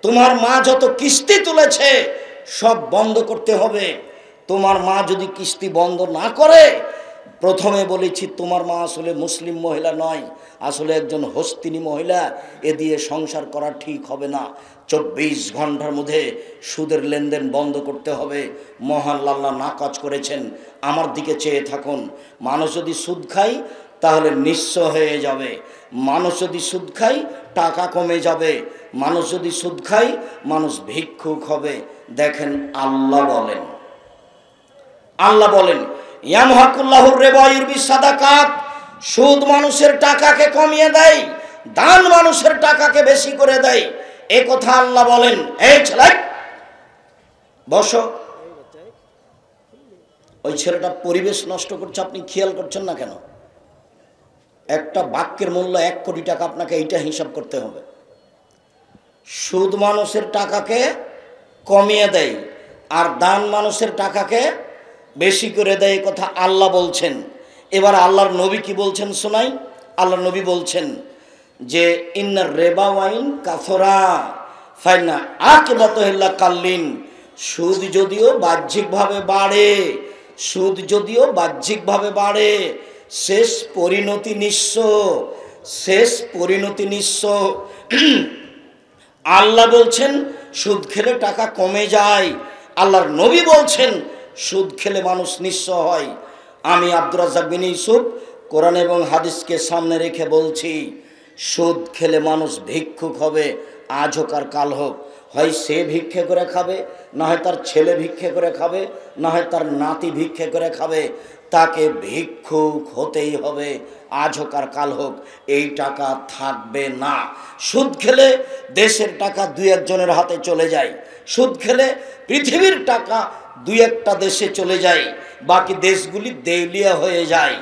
তোমার মা যত কিস্তি তুলেছে সব বন্ধ করতে হবে। তোমার মা যদি কিস্তি বন্ধ না করে, প্রথমে বলেছি তোমার মা আসলে মুসলিম মহিলা নয়, আসলে একজন হস্তিনী মহিলা। এ দিয়ে সংসার করা ঠিক হবে না। 24 ঘন্টার মধ্যে সুদের লেনদেন বন্ধ করতে হবে। মহান আল্লাহ নাকাজ করেছেন। আমার দিকে চেয়ে থাকুন। মানুষ যদি সুদ খায় তাহলে নিঃস্ব হয়ে যাবে। মানুষ যদি সুদ খায় টাকা কমে যাবে। মানুষ যদি সুদ খায় মানুষ ভিক্ষুক হবে। দেখেন আল্লাহ বলেন, আল্লাহ বলেন ইয়ামহাকুল্লাহুর রিবা ইউরবি সাদাকাত, সুদ মানুষের টাকাকে কমিয়ে দেয়, দান মানুষের টাকাকে বেশি করে দেয়। এ কথা আল্লাহ বলেন। এই ছেলে বসো। ওই ছেলেটা পরিবেশ নষ্ট করছে, আপনি খেয়াল করছেন না কেন? একটা বাক্যের মূল্য 1 কোটি টাকা, আপনাকে এইটা হিসাব করতে হবে। সুদ মানুষের টাকাকে কমিয়ে দেয় আর দান মানুষের টাকাকে বেশি করে দেয়, কথা আল্লাহ বলছেন। এবার আল্লাহর নবী কি বলছেন শোনাই। আল্লাহর নবী বলছেন যে ইন্নার রিবা ওয়াইন কাফরা ফাইনা আকিবাতুহুল্লা কাল্লিন, সুদ যদিও বাহ্যিকভাবে বাড়ে, সুদ যদিও বাহ্যিকভাবে বাড়ে, শেষ পরিণতি নিঃস্ব, শেষ পরিণতি নিঃস্ব। আল্লাহ বলছেন সুদ খেলে টাকা কমে যায়, আল্লাহর নবী বলছেন সুদ খেলে মানুষ নিঃস্ব হয়। আমি আব্দুর রাজ্জাক বিন ইউসুফ কোরআন এবং হাদিসকে সামনে রেখে বলছি, সুদ খেলে মানুষ ভিক্ষুক হবে, আজ হোক আর কাল হোক। হয় সে ভিক্ষে করে খাবে, না হয় তার ছেলে ভিক্ষে করে খাবে, না হয় তার নাতি ভিক্ষে করে খাবে। তাকে ভিক্ষুক হতেই হবে, আজ হোক আর কাল হোক। এই টাকা থাকবে না। সুদ খেলে দেশের টাকা 2-1 জনের হাতে চলে যায়। সুদ খেলে পৃথিবীর টাকা 2-1টা দেশে চলে যায়, বাকি দেশগুলি দেউলিয়া হয়ে যায়,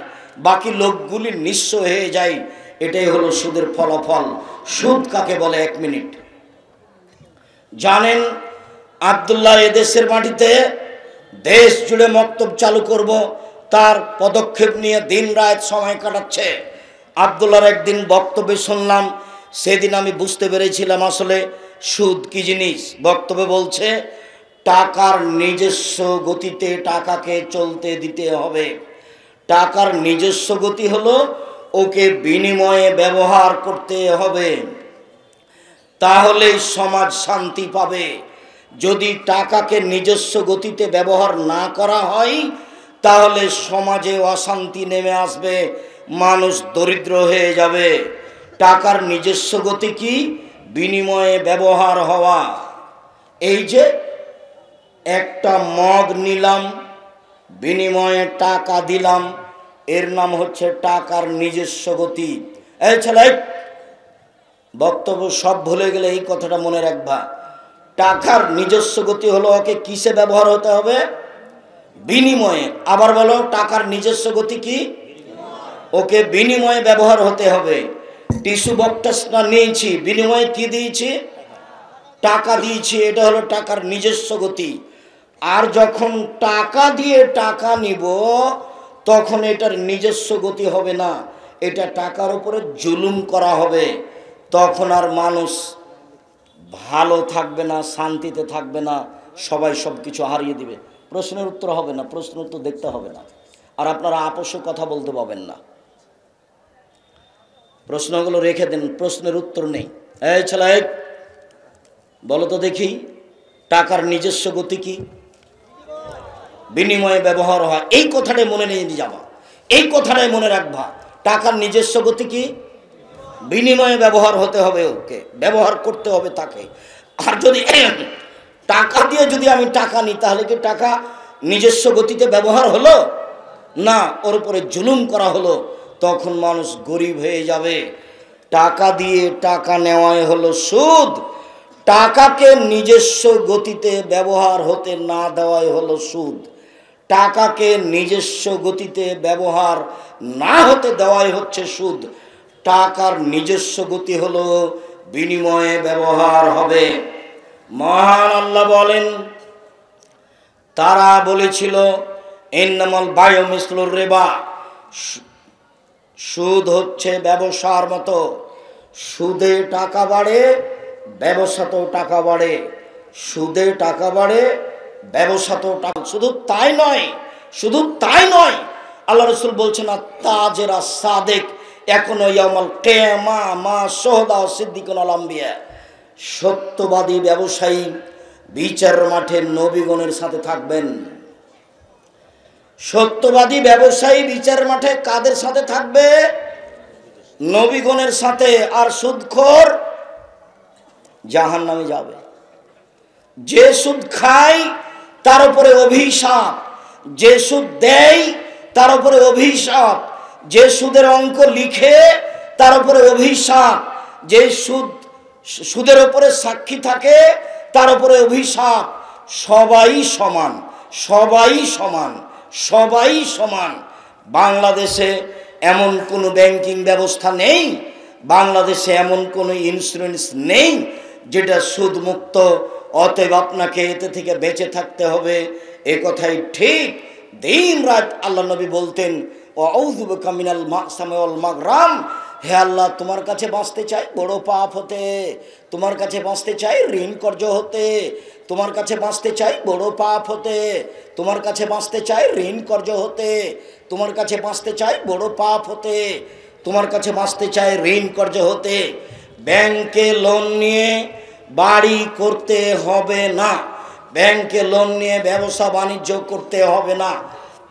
বাকি লোকগুলি নিঃস্ব হয়ে যায়। এটাই হলো সুদের ফলাফল। সুদ কাকে বলে 1 মিনিট জানেন? আব্দুল্লাহ এদেশের মাটিতে দেশ জুড়ে মক্তব চালু করব, তার পদক্ষেপ নিয়ে দিন রাত সময় কাটাচ্ছে। আব্দুল্লাহর একদিন বক্তব্যে শুনলাম, সেদিন আমি বুঝতে পেরেছিলাম আসলে সুদ কি জিনিস। বক্তব্যে বলছে টাকার নিজস্ব গতিতে টাকাকে চলতে দিতে হবে। টাকার নিজস্ব গতি হলো ওকে বিনিময়ে ব্যবহার করতে হবে, তাহলেই সমাজ শান্তি পাবে। যদি টাকাকে নিজস্ব গতিতে ব্যবহার না করা হয় তাহলে সমাজে অশান্তি নেমে আসবে, মানুষ দরিদ্র হয়ে যাবে। টাকার নিজস্ব গতি কি? বিনিময়ে ব্যবহার হওয়া। এই যে একটা মগ নিলাম, বিনিময়ে টাকা দিলাম, এর নাম হচ্ছে টাকার নিজস্ব গতি। এই ছেলে, বক্তব্য সব ভুলে গেলে এই কথাটা মনে রাখবা। টাকার নিজস্ব গতি হলো ওকে কিসে ব্যবহার হতে হবে? বিনিময়ে। আবার বলো, টাকার নিজস্ব গতি কি? ওকে বিনিময়ে ব্যবহার হতে হবে। টিস্যু বক্সটা নিয়েছি, বিনিময়ে কি দিয়েছি? টাকা দিয়েছি। এটা হলো টাকার নিজস্ব গতি। আর যখন টাকা দিয়ে টাকা নিব তখন এটার নিজস্ব গতি হবে না, এটা টাকার উপরে জুলুম করা হবে। তখন আর মানুষ ভালো থাকবে না, শান্তিতে থাকবে না, সবাই সব কিছু হারিয়ে দিবে। প্রশ্নের উত্তর হবে না, প্রশ্নের উত্তর দেখতে হবে না, আর আপনারা আপোষে কথা বলতে পাবেন না। প্রশ্নগুলো রেখে দেন, প্রশ্নের উত্তর নেই। এই ছেলে, বলো তো দেখি, টাকার নিজস্ব গতি কি? বিনিময়ে ব্যবহার হয়। এই কথাটাই মনে নিয়ে যাবা, এই কথাটাই মনে রাখবা। টাকার নিজস্ব গতি কি? বিনিময়ে ব্যবহার হতে হবে, ওকে ব্যবহার করতে হবে তাকে। আর যদি টাকা দিয়ে যদি আমি টাকা নিই তাহলে কি টাকা নিজস্ব গতিতে ব্যবহার হলো না, ওর উপরে জুলুম করা হলো, তখন মানুষ গরিব হয়ে যাবে। টাকা দিয়ে টাকা নেওয়াই হলো সুদ, টাকাকে নিজস্ব গতিতে ব্যবহার হতে না দেওয়াই হলো সুদ। টাকাকে নিজস্ব গতিতে ব্যবহার না হতে দেওয়াই হচ্ছে সুদ। টাকার নিজস্ব গতি হলো বিনিময়ে ব্যবহার হবে। মহান আল্লাহ বলেন, তারা বলেছিল ইন্নামাল বায়ু মিসলুর রিবা, সুদ হচ্ছে ব্যবসার মতো, সুদে টাকা বাড়ে, ব্যবসাতেও টাকা বাড়ে, সুদে টাকা বাড়ে, ব্যবসাতেও টাকা। শুধু তাই নয়, শুধু তাই নয়, আল্লাহ রাসূল বলছেন তাজেরা সাদেক এখনো ইয়াউমাল কিয়ামা মা শুহাদা সিদ্দিকুন আল আম্বিয়া, সত্যবাদী ব্যবসায়ী বিচারের মাঠে নবীগণের সাথে থাকবেন। সত্যবাদী ব্যবসায়ী বিচারের মাঠে কাদের সাথে থাকবে? নবীগণের সাথে। আর সুদখোর জাহান্নামে যাবে। যে সুদ খায় তার উপরে অভিশাপ, যে সুদ দেয় তার উপরে অভিশাপ, যে সুদের অঙ্ক লিখে তার উপরে অভিশাপ, যে সুদের উপরে সাক্ষী থাকে তার উপরে অভিশাপ। সবাই সমান, সবাই সমান, সবাই সমান। বাংলাদেশে এমন কোনো ব্যাংকিং ব্যবস্থা নেই, বাংলাদেশে এমন কোনো ইন্স্যুরেন্স নেই যেটা সুদমুক্ত। অতএব আপনাকে এতে থেকে বেঁচে থাকতে হবে, এ কথাই ঠিক। দিন রাত আল্লাহ নবী বলতেন আউযু বিকা মিনাল মাসামি ওয়াল মাগরাম, হে আল্লাহ তোমার কাছে বাঁচতে চাই বড় পাপ হতে, তোমার কাছে বাঁচতে চাই ঋণ কর্জ হতে, তোমার কাছে বাঁচতে চাই বড় পাপ হতে, তোমার কাছে বাঁচতে চাই ঋণ কর্জ হতে, তোমার কাছে বাঁচতে চাই বড় পাপ হতে, তোমার কাছে বাঁচতে চাই ঋণ কর্জ হতে। ব্যাংকে লোন নিয়ে বাড়ি করতে হবে না, ব্যাংকে লোন নিয়ে ব্যবসা বাণিজ্য করতে হবে না।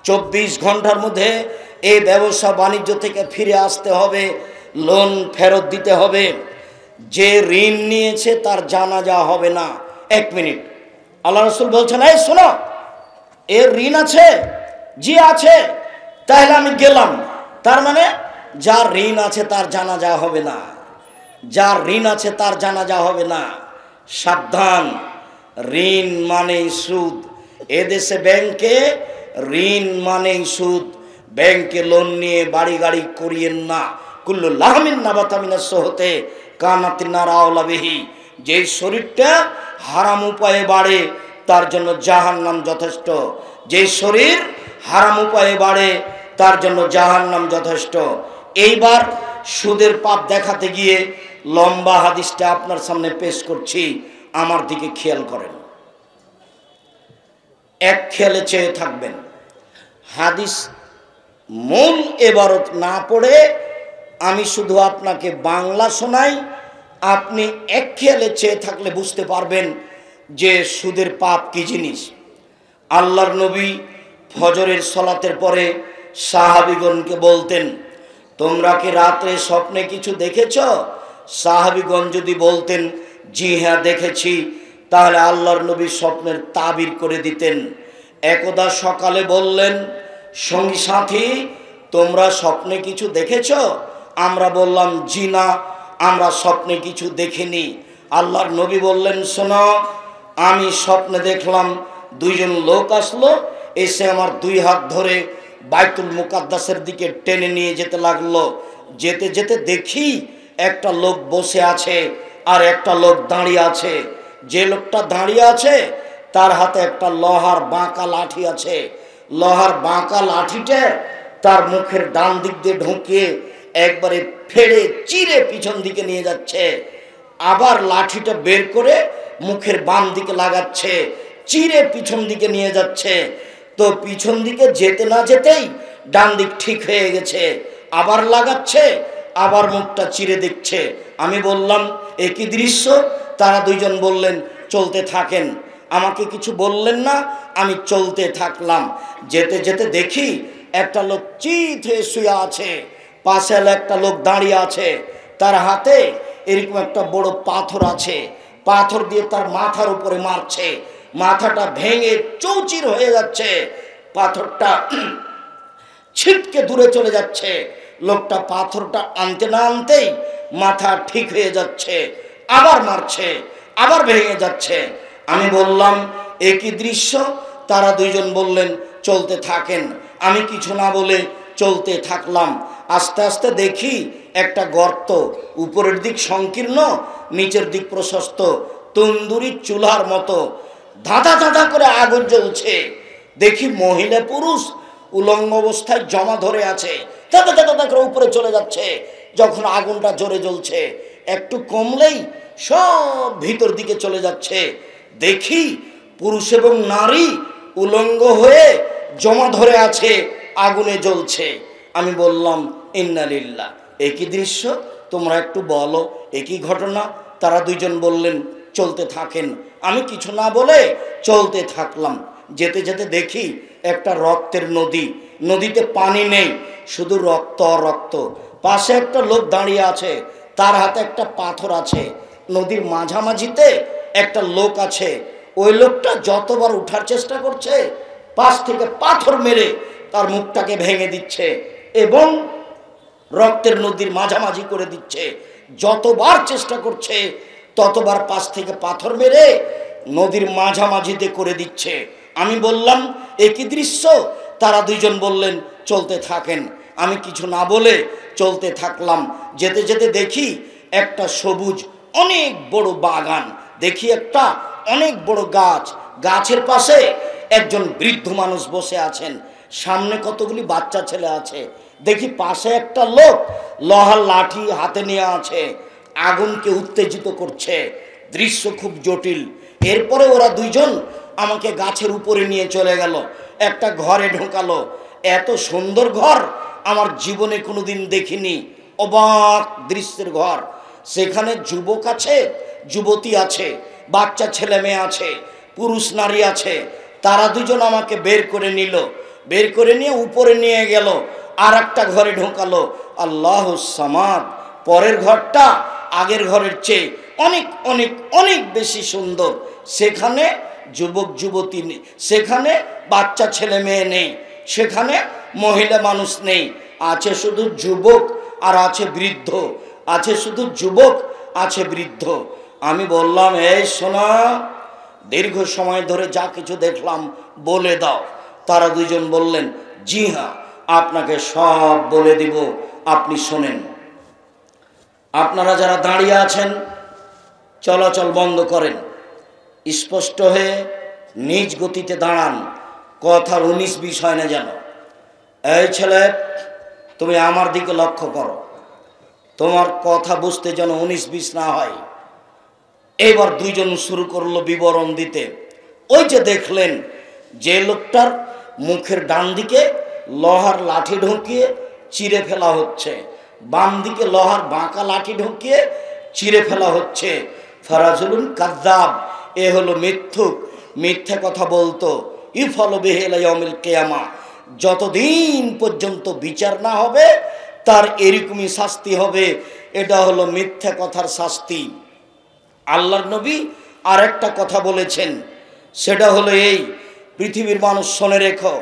24 ঘন্টার মধ্যে এই ব্যবসা বাণিজ্য থেকে ফিরে আসতে হবে, লোন ফেরত দিতে হবে। যে ঋণ নিয়েছে তার জানাজা হবে না। 1 মিনিট, আল্লাহ রাসূল বলছেন এই শোনো, এর ঋণ আছে? জি আছে। তাহলে আমি গেলাম, তার মানে যার ঋণ আছে তার জানাজা হবে না, যার ঋণ আছে তার জানাজা হবে না। সাবধান, ঋণ মানেই সুদ। এদেশে ব্যাংকে ঋণ মানেই সুদ। ব্যাংকে লোন নিয়ে বাড়ি গাড়ি করিয়েন না। কুল্লু লাহমিন নাবাতা মিনাস সুহতে কানাতিন নার আওলা বিহি, যে শরীরটা হারাম উপায়ে বাড়ে তার জন্য জাহান্নাম যথেষ্ট। যে শরীর হারাম উপায়ে বাড়ে তার জন্য জাহান্নাম যথেষ্ট। এইবার সুদের পাপ দেখাতে গিয়ে লম্বা হাদিসটা আপনার সামনে পেশ করছি, আমার দিকে খেয়াল করেন, এক খেয়ালে চেয়ে থাকবেন। হাদিস মূল এবারত না পড়ে আমি শুধু আপনাকে বাংলা শোনাই, আপনি এক খেয়ালে চেয়ে থাকলে বুঝতে পারবেন যে সুদের পাপ কি জিনিস। আল্লাহর নবী ফজরের সালাতের পরে সাহাবীগণকে বলতেন, তোমরা কি রাত্রে স্বপ্নে কিছু দেখেছ? সাহাবীগণ যদি বলতেন জি হ্যাঁ দেখেছি, তাহলে আল্লাহর নবী স্বপ্নের তাবির করে দিতেন। একদা সকালে বললেন, সঙ্গী সাথী তোমরা স্বপ্নে কিছু দেখেছ? আমরা বললাম জি না, আমরা স্বপ্নে কিছু দেখিনি। আল্লাহর নবী বললেন, শোনো, আমি স্বপ্নে দেখলাম 2 জন লোক আসলো, এসে আমার 2 হাত ধরে বাইতুল মুকাদ্দাসের দিকে টেনে নিয়ে যেতে লাগলো। যেতে যেতে দেখি একটা লোক বসে আছে আর একটা লোক দাঁড়িয়ে আছে। যে লোকটা দাঁড়িয়ে আছে তার হাতে একটা লোহার বাঁকা লাঠি আছে। লোহার বাঁকা লাঠিটা তার মুখের ডান দিক দিয়ে ঢুকিয়ে একবারে ফেড়ে চিরে পিছন দিকে নিয়ে যাচ্ছে, আবার লাঠিটা বের করে মুখের বাম দিকে লাগাচ্ছে, চিরে পিছন দিকে নিয়ে যাচ্ছে। তো পিছন দিকে যেতে না যেতেই ডান দিক ঠিক হয়ে গেছে, আবার লাগাচ্ছে, আবার মুখটা চিরে দিচ্ছে। আমি বললাম এ কি দৃশ্য? তারা 2 জন বললেন চলতে থাকেন। আমাকে কিছু বললেন না, আমি চলতে থাকলাম। যেতে যেতে দেখি একটা লোক চিত হয়ে শুয়ে আছে, পাশে একটা লোক দাঁড়িয়ে আছে, তার হাতে এরকম একটা বড় পাথর আছে। পাথর দিয়ে তার মাথার উপরে মারছে, মাথাটা ভেঙে চৌচির হয়ে যাচ্ছে, পাথরটা ছিটকে দূরে চলে যাচ্ছে। লোকটা পাথরটা আনতে না আনতেই মাথা ঠিক হয়ে যাচ্ছে, আবার মারছে, আবার ভেঙে যাচ্ছে। আমি বললাম একই দৃশ্য। তারা দুইজন বললেন চলতে থাকেন। আমি কিছু না বলে চলতে থাকলাম। আস্তে আস্তে দেখি একটা গর্ত, উপরের দিক সংকীর্ণ, নিচের দিক প্রশস্ত, তন্দুরি চুলার মতো ধাঁধা ধাঁধা করে আগুন জ্বলছে। দেখি মহিলা পুরুষ উলঙ্গ অবস্থায় জমা ধরে আছে, ধাঁধা ধাঁধা ধাঁধা করে উপরে চলে যাচ্ছে। যখন আগুনটা জোরে জ্বলছে, একটু কমলেই সব ভিতর দিকে চলে যাচ্ছে। দেখি পুরুষ এবং নারী উলঙ্গ হয়ে জমা ধরে আছে, আগুনে জ্বলছে। আমি বললাম ইন্না লিল্লাহ, একই দৃশ্য, তোমরা একটু বলো একই ঘটনা। তারা দুইজন বললেন চলতে থাকেন। আমি কিছু না বলে চলতে থাকলাম। যেতে যেতে দেখি একটা রক্তের নদী, নদীতে পানি নেই, শুধু রক্ত আর রক্ত। পাশে একটা লোক দাঁড়িয়ে আছে, তার হাতে একটা পাথর আছে। নদীর মাঝামাঝিতে একটা লোক আছে, ওই লোকটা যতবার উঠার চেষ্টা করছে, পাশ থেকে পাথর মেরে তার মুখটাকে ভেঙে দিচ্ছে এবং রক্তের নদীর মাঝামাঝি করে দিচ্ছে। যতবার চেষ্টা করছে ততবার পাশ থেকে পাথর মেরে নদীর মাঝামাঝিতে করে দিচ্ছে। আমি বললাম একই দৃশ্য। তারা দুইজন বললেন চলতে থাকেন। আমি কিছু না বলে চলতে থাকলাম। যেতে যেতে দেখি একটা সবুজ অনেক বড় বাগান, দেখি একটা অনেক বড় গাছ, গাছের পাশে একজন বৃদ্ধ মানুষ বসে আছেন, সামনে কতগুলি বাচ্চা ছেলে আছে। দেখি পাশে একটা লোক লোহার লাঠি হাতে নিয়ে আছে, আগুনকে উত্তেজিত করছে। দৃশ্য খুব জটিল। এরপরে ওরা দুইজন আমাকে গাছের উপরে নিয়ে চলে গেল, একটা ঘরে ঢোকালো। এত সুন্দর ঘর আমার জীবনে কোনোদিন দেখিনি, অবাক দৃশ্যের ঘর। সেখানে যুবক আছে, যুবতী আছে, বাচ্চা ছেলে মেয়ে আছে, পুরুষ নারী আছে। তারা দুজন আমাকে বের করে নিল, বের করে নিয়ে উপরে নিয়ে গেল, আর একটা ঘরে ঢোকালো। আল্লাহুস সামাদ। পরের ঘরটা আগের ঘরের চেয়ে অনেক অনেক অনেক বেশি সুন্দর। সেখানে যুবক যুবতী নেই, সেখানে বাচ্চা ছেলে মেয়ে নেই, সেখানে মহিলা মানুষ নেই, আছে শুধু যুবক আর আছে বৃদ্ধ, আছে শুধু যুবক, আছে বৃদ্ধ। আমি বললাম এই শোনা, দীর্ঘ সময় ধরে যা কিছু দেখলাম বলে দাও। তারা দুইজন বললেন জি হ্যাঁ, আপনাকে সব বলে দিব, আপনি শোনেন। আপনারা যারা দাঁড়িয়ে আছেন চলাচল বন্ধ করেন, স্পষ্ট হয়ে নিজ গতিতে দাঁড়ান, কথার 19-20 হয় না যেন। এই ছেলে, তুমি আমার দিকে লক্ষ্য করো, তোমার কথা বুঝতে যেন 19-20 না হয়। এবার দুইজন শুরু করলো বিবরণ দিতে। ওই যে দেখলেন যে লোকটার মুখের ডান দিকে লোহার লাঠি ঢুকিয়ে চিরে ফেলা হচ্ছে, বাম দিকে লোহার বাঁকা লাঠি ঢুকিয়ে চিরে ফেলা হচ্ছে। ফারাজুলুন কাযযাব, এ হলো মিথ্যুক, মিথ্যা কথা বলতো। ইফল বিহি ইলা ইয়াউমিল কিয়ামা, যতদিন পর্যন্ত বিচার না হবে তার এরকমই শাস্তি হবে। এটা হলো মিথ্যা কথার শাস্তি। আল্লাহর নবী আর একটা কথা বলেছেন, সেটা হলো এই, পৃথিবীর মানুষ শুনে রেখো,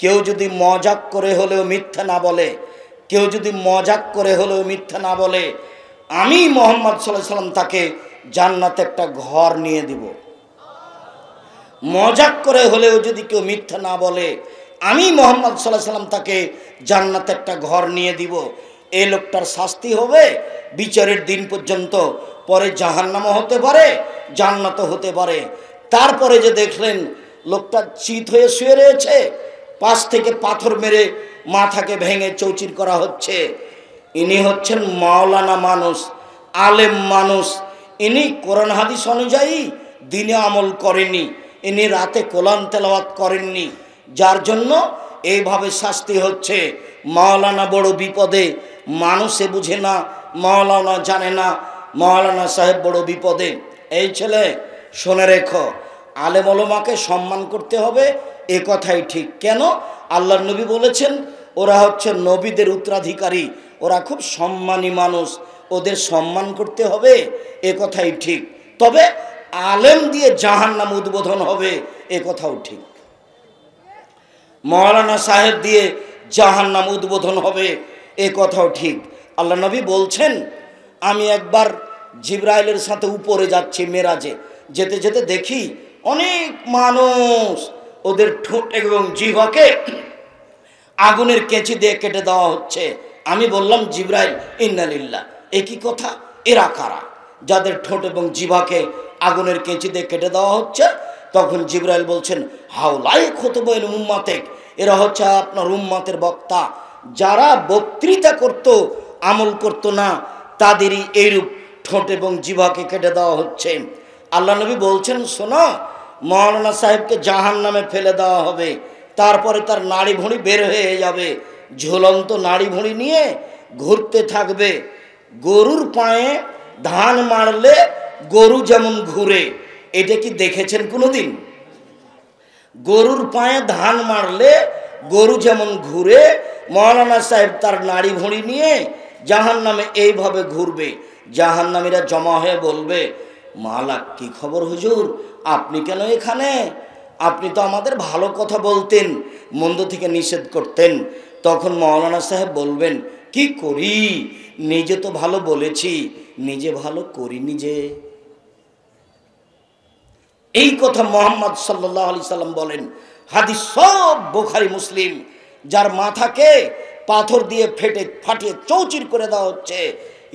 কেউ যদি মজাক করে হলেও মিথ্যা না বলে, কেউ যদি মজাক করে হলেও মিথ্যা না বলে, আমি মুহাম্মদ সাল্লাল্লাহু আলাইহি সাল্লাম তাকে জান্নাতে একটা ঘর নিয়ে দিব। মজাক করে হলেও যদি কেউ মিথ্যা না বলে, আমি মুহাম্মদ সাল্লাল্লাহু আলাইহি সাল্লাম তাকে জান্নাতে একটা ঘর নিয়ে দিব। এই লোকটার শাস্তি হবে বিচারের দিন পর্যন্ত, পরে জাহান্নামও হতে পারে, জান্নাতও হতে পারে। তারপরে যে দেখলেন লোকটা চিত হয়ে শুয়ে রয়েছে, পাশ থেকে পাথর মেরে মাথাকে ভেঙে চৌচির করা হচ্ছে। ইনি হচ্ছেন মাওলানা মানুষ, আলেম মানুষ। ইনি কোরআন হাদিস অনুযায়ী দিনে আমল করেননি, ইনি রাতে কোরআন তেলাওয়াত করেননি, যার জন্য এইভাবে শাস্তি হচ্ছে। মাওলানা বড় বিপদে, মানুষে বুঝে না, মাওলানা জানে না, মাওলানা সাহেব বড় বিপদে। এই ছেলে শুনে রেখো, আলেম ওলামাকে সম্মান করতে হবে, এ কথাই ঠিক। কেন? আল্লাহর নবী বলেছেন ওরা হচ্ছে নবীদের উত্তরাধিকারী, ওরা খুব সম্মানী মানুষ, ওদের সম্মান করতে হবে, এ কথাই ঠিক। তবে আলেম দিয়ে জাহান্নাম উদ্বোধন হবে এ কথাও ঠিক। মাওলানা সাহেব দিয়ে জাহান্নাম উদ্বোধন হবে এ কথাও ঠিক। আল্লাহ নবী বলছেন, আমি একবার জিবরাইলের সাথে উপরে যাচ্ছি মেরাজে, যেতে যেতে দেখি অনেক মানুষ ওদের ঠোঁট এবং জিহ্বাকে আগুনের কেঁচি দিয়ে কেটে দেওয়া হচ্ছে। আমি বললাম, জিবরাইল, ইন্না লিল্লাহ, এ কি কথা? এরা কারা যাদের ঠোঁট এবং জিহ্বাকে আগুনের কেঁচি দিয়ে কেটে দেওয়া হচ্ছে? তখন জিবরাইল বলছেন, হাউলাই খুতবাইল উম্মাতেক, এরা হচ্ছে আপনার উম্মাতের বক্তা। যারা বক্তৃতা করত, আমল করত না, তাদেরই এইরূপ ঠোঁট এবং জিহ্বাকে কেটে দেওয়া হচ্ছে। আল্লাহ নবী বলছেন, শোনো, মাওলানা সাহেবকে জাহান্নামে ফেলে দেওয়া হবে, তারপরে তার নাড়ি ভুঁড়ি বের হয়ে যাবে, ঝুলন্ত নাড়ি ভুঁড়ি নিয়ে ঘুরতে থাকবে। গরুর পায়ে ধান মারলে গরু যেমন ঘুরে, এটা কি দেখেছেন কোনোদিন? গরুর পায়ে ধান মারলে গরু যেমন ঘুরে, মাওলানা সাহেব তার নাড়ি ভুঁড়ি নিয়ে জাহান্নামে এইভাবে ঘুরবে। জাহান্নামীরা জমা হয়ে বলবে, মালাক, কি খবর হুজুর, আপনি কেন এখানে? আপনি তো আমাদের ভালো কথা বলতেন, মন্দ থেকে নিষেধ করতেন। তখন মাওলানা সাহেব বলবেন, কি করি, নিজে তো ভালো বলেছি, নিজে ভালো করিনি যে। এই কথা মুহাম্মদ সাল্লাল্লাহু আলাইহি সাল্লাম বলেন, হাদিস সব বুখারী মুসলিম। যার মাথাকে পাথর দিয়ে ফাটিয়ে চৌচির করে দেওয়া হচ্ছে,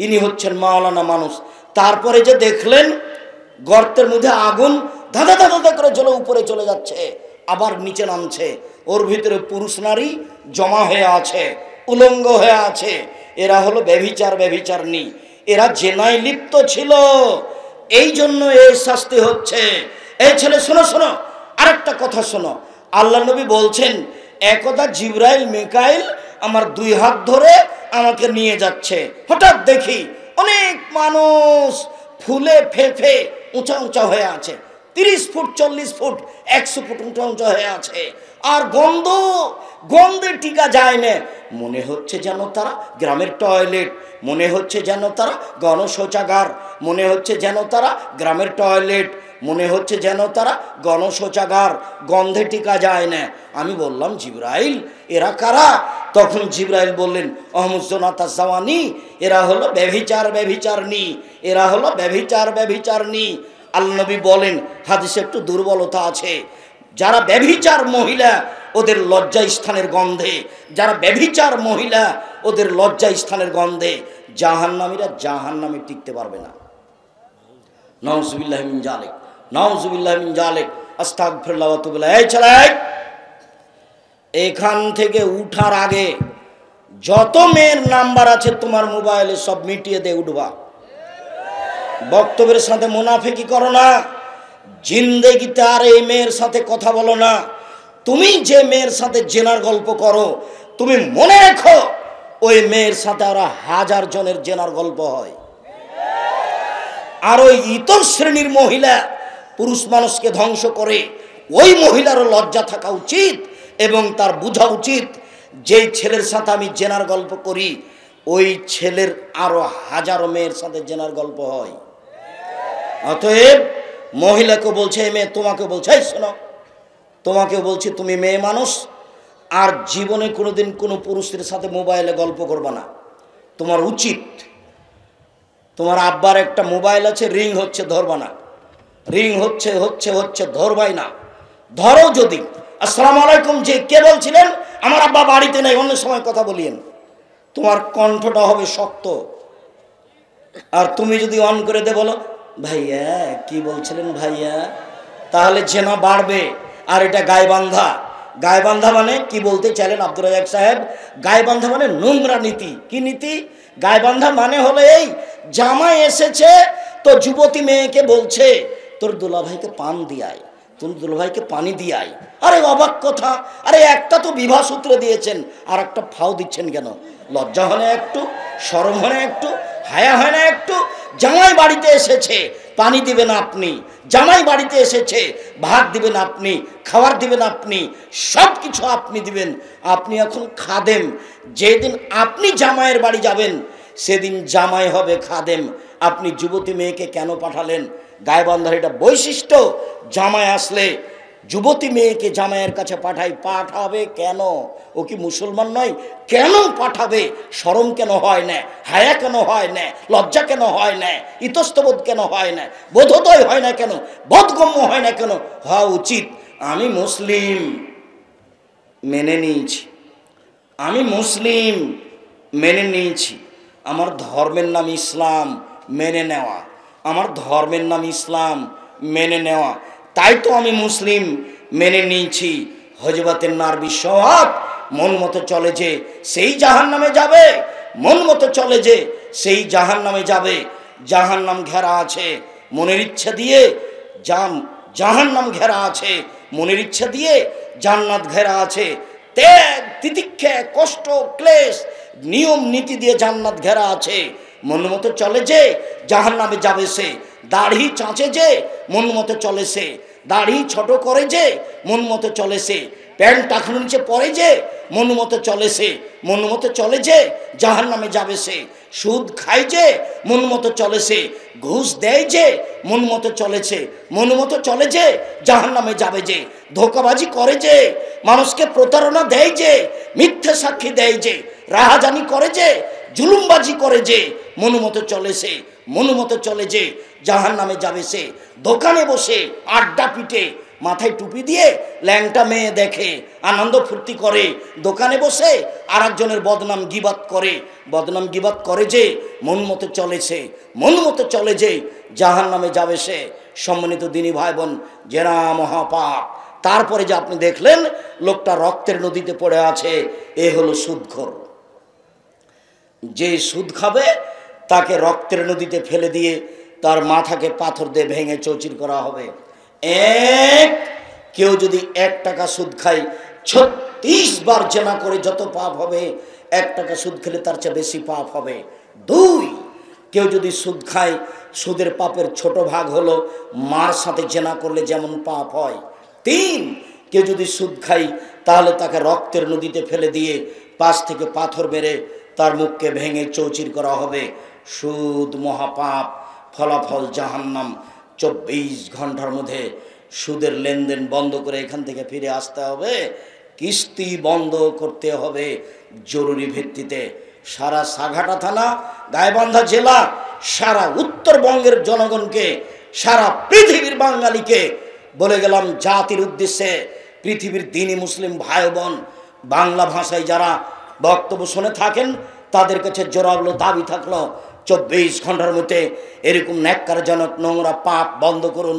ইনি হচ্ছেন মাওলানা মানুষ। তারপরে যে দেখলেন গর্তের মধ্যে আগুন ধাঁধা ধাঁধা করে জ্বলে উপরে চলে যাচ্ছে, আবার নিচে নামছে, ওর ভিতরে পুরুষ নারী জমা হয়ে আছে, উলঙ্গ হয়ে আছে। এরা হলো ব্যভিচারনী, এরা জেনায় লিপ্ত ছিল, এই জন্য এই শাস্তি হচ্ছে। এই ছেলে শোনো শোনো, আরেকটা কথা শোনো। আল্লাহ নবী বলছেন, একদা জিবরাইল মিকাইল আমার দুই হাত ধরে আমাকে নিয়ে যাচ্ছে, হঠাৎ দেখি অনেক মানুষ ফুলে ফেঁপে উঁচা উঁচা হয়ে আছে, 30 ফুট 40 ফুট 100 ফুট উঁচা উঁচা হয়ে আছে, আর গন্ধে টিকা যায় না। মনে হচ্ছে যেন তারা গ্রামের টয়লেট, মনে হচ্ছে যেন তারা গণশৌচাগার, মনে হচ্ছে যেন তারা গ্রামের টয়লেট, মনে হচ্ছে যেন তারা গণশৌচাগার, গন্ধে টিকা যায় না। আমি বললাম, জিবরাইল, এরা কারা? তখন জিবরাইল বললেন, অহমুজ্জনাতা জাওয়ানি, এরা হলো ব্যভিচারনী, এরা হলো ব্যভিচারনী। আল্লাহ নবী বলেন, হাদিসে একটু দুর্বলতা আছে, যারা ব্যভিচার মহিলা ওদের লজ্জা স্থানের গন্ধে, যারা ব্যভিচার মহিলা ওদের লজ্জা স্থানের গন্ধে জাহান্নামীরা জাহান্নামে টিকতে পারবে না। নাউজুবিল্লাহি মিন জালিক, নাউজুবিল্লাহি মিন জালিক, আস্তাগফিরুল্লাহ ওয়া আতুবু ইলাইহি। এই ছেলে, এখান থেকে উঠার আগে যত মেয়ের নাম্বার আছে তোমার মোবাইলে সব মিটিয়ে দিয়ে উঠবা। বক্তব্যের সাথে মুনাফিকি করো না, জিন্দেগিতে আর এই মেয়ের সাথে কথা বলো না। তুমি যে মেয়ের সাথে জেনার গল্প করো, তুমি মনে রেখো ওই মেয়ের সাথে আরো 1000 জনের জেনার গল্প হয়। আর ওই ইতর শ্রেণীর মহিলা পুরুষ মানুষকে ধ্বংস করে, ওই মহিলারও লজ্জা থাকা উচিত এবং তার বোঝা উচিত, যে ছেলের সাথে আমি জেনার গল্প করি ওই ছেলের আরো 1000 মেয়ের সাথে জেনার গল্প হয়। অতএব মহিলাকে বলছে, মেয়ে তোমাকে বলছে, শোনো, তোমাকে বলছি, তুমি মেয়ে মানুষ, আর জীবনে কোনোদিন কোনো পুরুষের সাথে মোবাইলে গল্প করবা না। তোমার উচিত, তোমার আব্বার একটা মোবাইল আছে, রিং হচ্ছে, ধরবা না, রিং হচ্ছে ধরবাই না। ধরো যদি, আসসালামু আলাইকুম, যে কে বলছিলেন? আমার আব্বা বাড়িতে নেই, অন্য সময় কথা বলিয়েন। তোমার কণ্ঠটা হবে শক্ত। আর তুমি যদি অন করে দে বলো, ভাইয়া কি বলছিলেন ভাইয়া, তাহলে জেনা বাড়বে। আর এটা গায়বান্ধা। গায়বান্ধা মানে কি বলতে চাইলেন আব্দুর রাজ্জাক সাহেব? গায়বান্ধা মানে নোংরা নীতি। কি নীতি? গায়বান্ধা মানে হলো এই, জামাই এসেছে তো যুবতী মেয়েকে বলছে, তোর দুলাভাইকে পান দিয়াই, তোর দুলাভাইকে পানি দিয়াই। আরে অবাক কথা, আরে একটা তো বিবাহ সূত্র দিয়েছেন, আর একটা ফাও দিচ্ছেন কেন? লজ্জা হয় না একটু? শরম হয় না একটু? হায়া হয় না একটু? জামাই বাড়িতে এসেছে, পানি দিবেন আপনি, জামাই বাড়িতে এসেছে, ভাত দিবেন আপনি, খাবার দিবেন আপনি, সব কিছু আপনি দিবেন। আপনি এখন খাদেম। যেদিন আপনি জামাইয়ের বাড়ি যাবেন সেদিন জামাই হবে খাদেম। আপনি যুবতী মেয়েকে কেন পাঠালেন? গায়েবান্ধার এটা বৈশিষ্ট্য, জামাই আসলে যুবতী মেয়েকে জামাইয়ের কাছে পাঠাবে কেন? ও কি মুসলমান নয়? কেন পাঠাবে? শরম কেন হয় না? হায়া কেন হয় না? লজ্জা কেন হয় না? ইতস্তবোধ কেন হয় না? বোধোদয় হয় না কেন? বোধগম্য হয় না কেন? হওয়া উচিত। আমি মুসলিম, মেনে নিয়েছি। আমি মুসলিম, মেনে নিয়েছি। আমার ধর্মের নাম ইসলাম, মেনে নেওয়া। আমার ধর্মের নাম ইসলাম, মেনে নেওয়া। তাই তো আমি মুসলিম, মেনে নিয়েছি। হজরতের নারবি সওয়াব মন মতো চলে যে সেই জাহান্নামে যাবে, মন মতো চলে যে সেই জাহান্নামে যাবে। জাহান্নাম ঘেরা আছে মনের ইচ্ছা দিয়ে, জাহান্নাম ঘেরা আছে মনের ইচ্ছা দিয়ে, জান্নাত ঘেরা আছে ত্যাগ তিতিক্ষা কষ্ট ক্লেশ নিয়ম নীতি দিয়ে জান্নাত ঘেরা আছে। মন মতো চলে যে জাহান্নামে যাবে সে। দাড়ি চাঁচে যে মন মতো চলে সে, দাড়ি ছোট করে যে মন মতো চলে সে, প্যান্ট টাকানোর নিচে পরে যে মন মতো চলে সে, মন মতো চলে যে জাহান্নামে যাবে সে। সুদ খায় যে মন মতো চলে সে, ঘুষ দেয় যে মন মতো চলেছে, মন মতো চলে যে জাহান্নামে যাবে যে। ধোঁকাবাজি করে যে, মানুষকে প্রতারণা দেয় যে, মিথ্যে সাক্ষী দেয় যে, রাহাজানি করে যে, জুলুমবাজি করে যে, মন মতো চলে সে, মন মতো চলে যে জাহান্নামে যাবে সে। দোকানে বসে আড্ডা পিটে, মাথায় টুপি দিয়ে ল্যাংটা মেয়ে দেখে, আনন্দ ফুর্তি করে, দোকানে বসে আর একজনের বদনাম গিবাত করে, বদনাম গিবাত করে যে মন মতো চলেছে, মন মতো চলে যে জাহান্নামে যাবে সে। সম্মানিত দিনী ভাই বোন, জেনা মহাপাপ। তারপরে যে আপনি দেখলেন লোকটা রক্তের নদীতে পড়ে আছে, এ হলো সুদখোর। যে সুদ খাবে তাকে রক্তের নদীতে ফেলে দিয়ে তার মাথাকে পাথর দিয়ে ভেঙে চৌচির করা হবে। কেউ যদি 1 টাকা সুদ খায়, 36 বার জেনা করে যত পাপ হবে, 1 টাকা সুদ খেলে তার চেয়ে বেশি পাপ হবে। 2, কেউ যদি সুদ খায়, সুদের পাপের ছোট ভাগ হলো মার সাথে জেনা করলে যেমন পাপ হয়। 3, কেউ যদি সুদ খায় তাহলে তাকে রক্তের নদীতে ফেলে দিয়ে পাশ থেকে পাথর মেরে তার মুখকে ভেঙে চৌচির করা হবে। সুদ মহাপাপ, ফলাফল জাহান্নাম। 24 ঘন্টার মধ্যে সুদের লেনদেন বন্ধ করে এখান থেকে ফিরে আসতে হবে, কিস্তি বন্ধ করতে হবে জরুরি ভিত্তিতে। সারা সাঘাটা থানা, গাইবান্ধা জেলা, সারা উত্তরবঙ্গের জনগণকে, সারা পৃথিবীর বাঙালিকে বলে গেলাম জাতির উদ্দেশ্যে, পৃথিবীর দিনী মুসলিম ভাই বোন, বাংলা ভাষায় যারা বক্তব্য শুনে থাকেন তাদের কাছে জোরালো দাবি থাকলো, 24 ঘন্টার মধ্যে এরকম ন্যাক্কারজনক নোংরা পাপ বন্ধ করুন।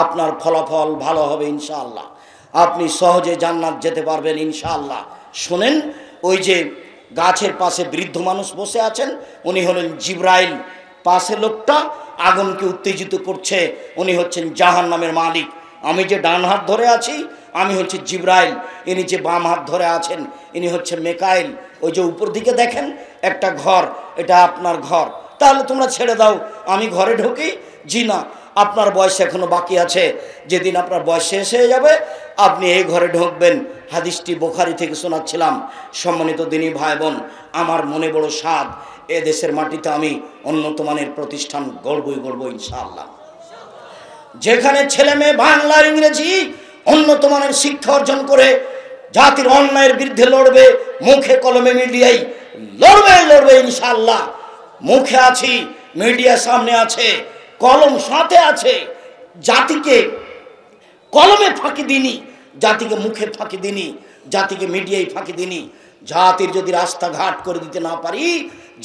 আপনার ফলাফল ভালো হবে ইনশাআল্লাহ, আপনি সহজে জান্নাত যেতে পারবেন ইনশাআল্লাহ। শোনেন, ওই যে গাছের পাশে বৃদ্ধ মানুষ বসে আছেন, উনি হলেন জিবরাইল। পাশে লোকটা আগুনকে উত্তেজিত করছে, উনি হচ্ছেন জাহান্নামের মালিক। আমি যে ডান হাত ধরে আছি আমি হচ্ছে জিবরাইল, ইনি যে বাম হাত ধরে আছেন ইনি হচ্ছে মেকাইল। ওই যে উপর দিকে দেখেন একটা ঘর, এটা আপনার ঘর, তাহলে তোমরা ছেড়ে দাও আমি ঘরে ঢুকি। জি না, আপনার বয়স এখনো বাকি আছে, যেদিন আপনার বয়স শেষ হয়ে যাবে আপনি এই ঘরে ঢুকবেন। হাদিসটি বুখারী থেকে শোনাচ্ছিলাম। সম্মানিত দিনী ভাই বোন, আমার মনে বড় স্বাদ, এ দেশের মাটিতে আমি উন্নত মানের প্রতিষ্ঠান গড়বই ইনশাআল্লাহ। যেখানে ছেলে মেয়ে বাংলা ইংরেজি উন্নত মানের শিক্ষা অর্জন করে জাতির অন্যায়ের বিরুদ্ধে লড়বে, মুখে কলমে মিডিয়াই লড়বে ইনশাআল্লাহ। মুখে আছি, মিডিয়ার সামনে আছে, কলম সাথে আছে। জাতিকে কলমে ফাঁকি দিনি, জাতিকে মুখে ফাঁকি দিনি, জাতিকে মিডিয়ায় ফাঁকি দিনি। জাতির যদি রাস্তাঘাট করে দিতে না পারি,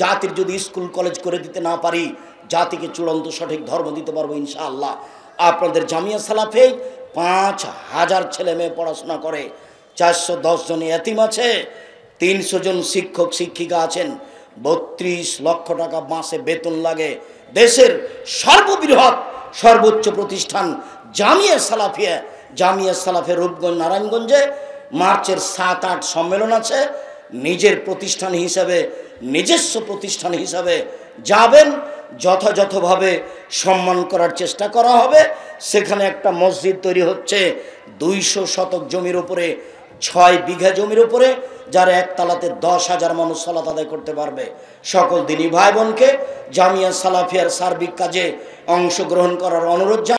জাতির যদি স্কুল কলেজ করে দিতে না পারি, জাতিকে চূড়ান্ত সঠিক ধর্ম দিতে পারবো ইনশাআল্লাহ। আপনাদের জামিয়া সালাফে 5000 ছেলে মেয়ে পড়াশোনা করে, 410 জন এতিম আছে, 300 জন শিক্ষক শিক্ষিকা আছেন, 32 লক্ষ টাকা মাসে বেতন লাগে। দেশের সর্ববৃহৎ সর্বোচ্চ প্রতিষ্ঠান জামিয়া সালাফে রূপগঞ্জ নারায়ণগঞ্জে মার্চের 7-8 সম্মেলন আছে। নিজের প্রতিষ্ঠান হিসাবে, নিজস্ব প্রতিষ্ঠান হিসাবে যাবেন, যথাযথভাবে সম্মান করার চেষ্টা করা হবে। সেখানে একটা মসজিদ তৈরি হচ্ছে 200 শতক জমির উপরে, 6 বিঘা জমির উপরে যার একতলাতে 10,000 মানুষ সালাত আদায় করতে পারবে। সকল দিনী ভাই বোনকে জামিয়া সালাফিয়ার সার্বিক কাজে অংশগ্রহণ করার অনুরোধ।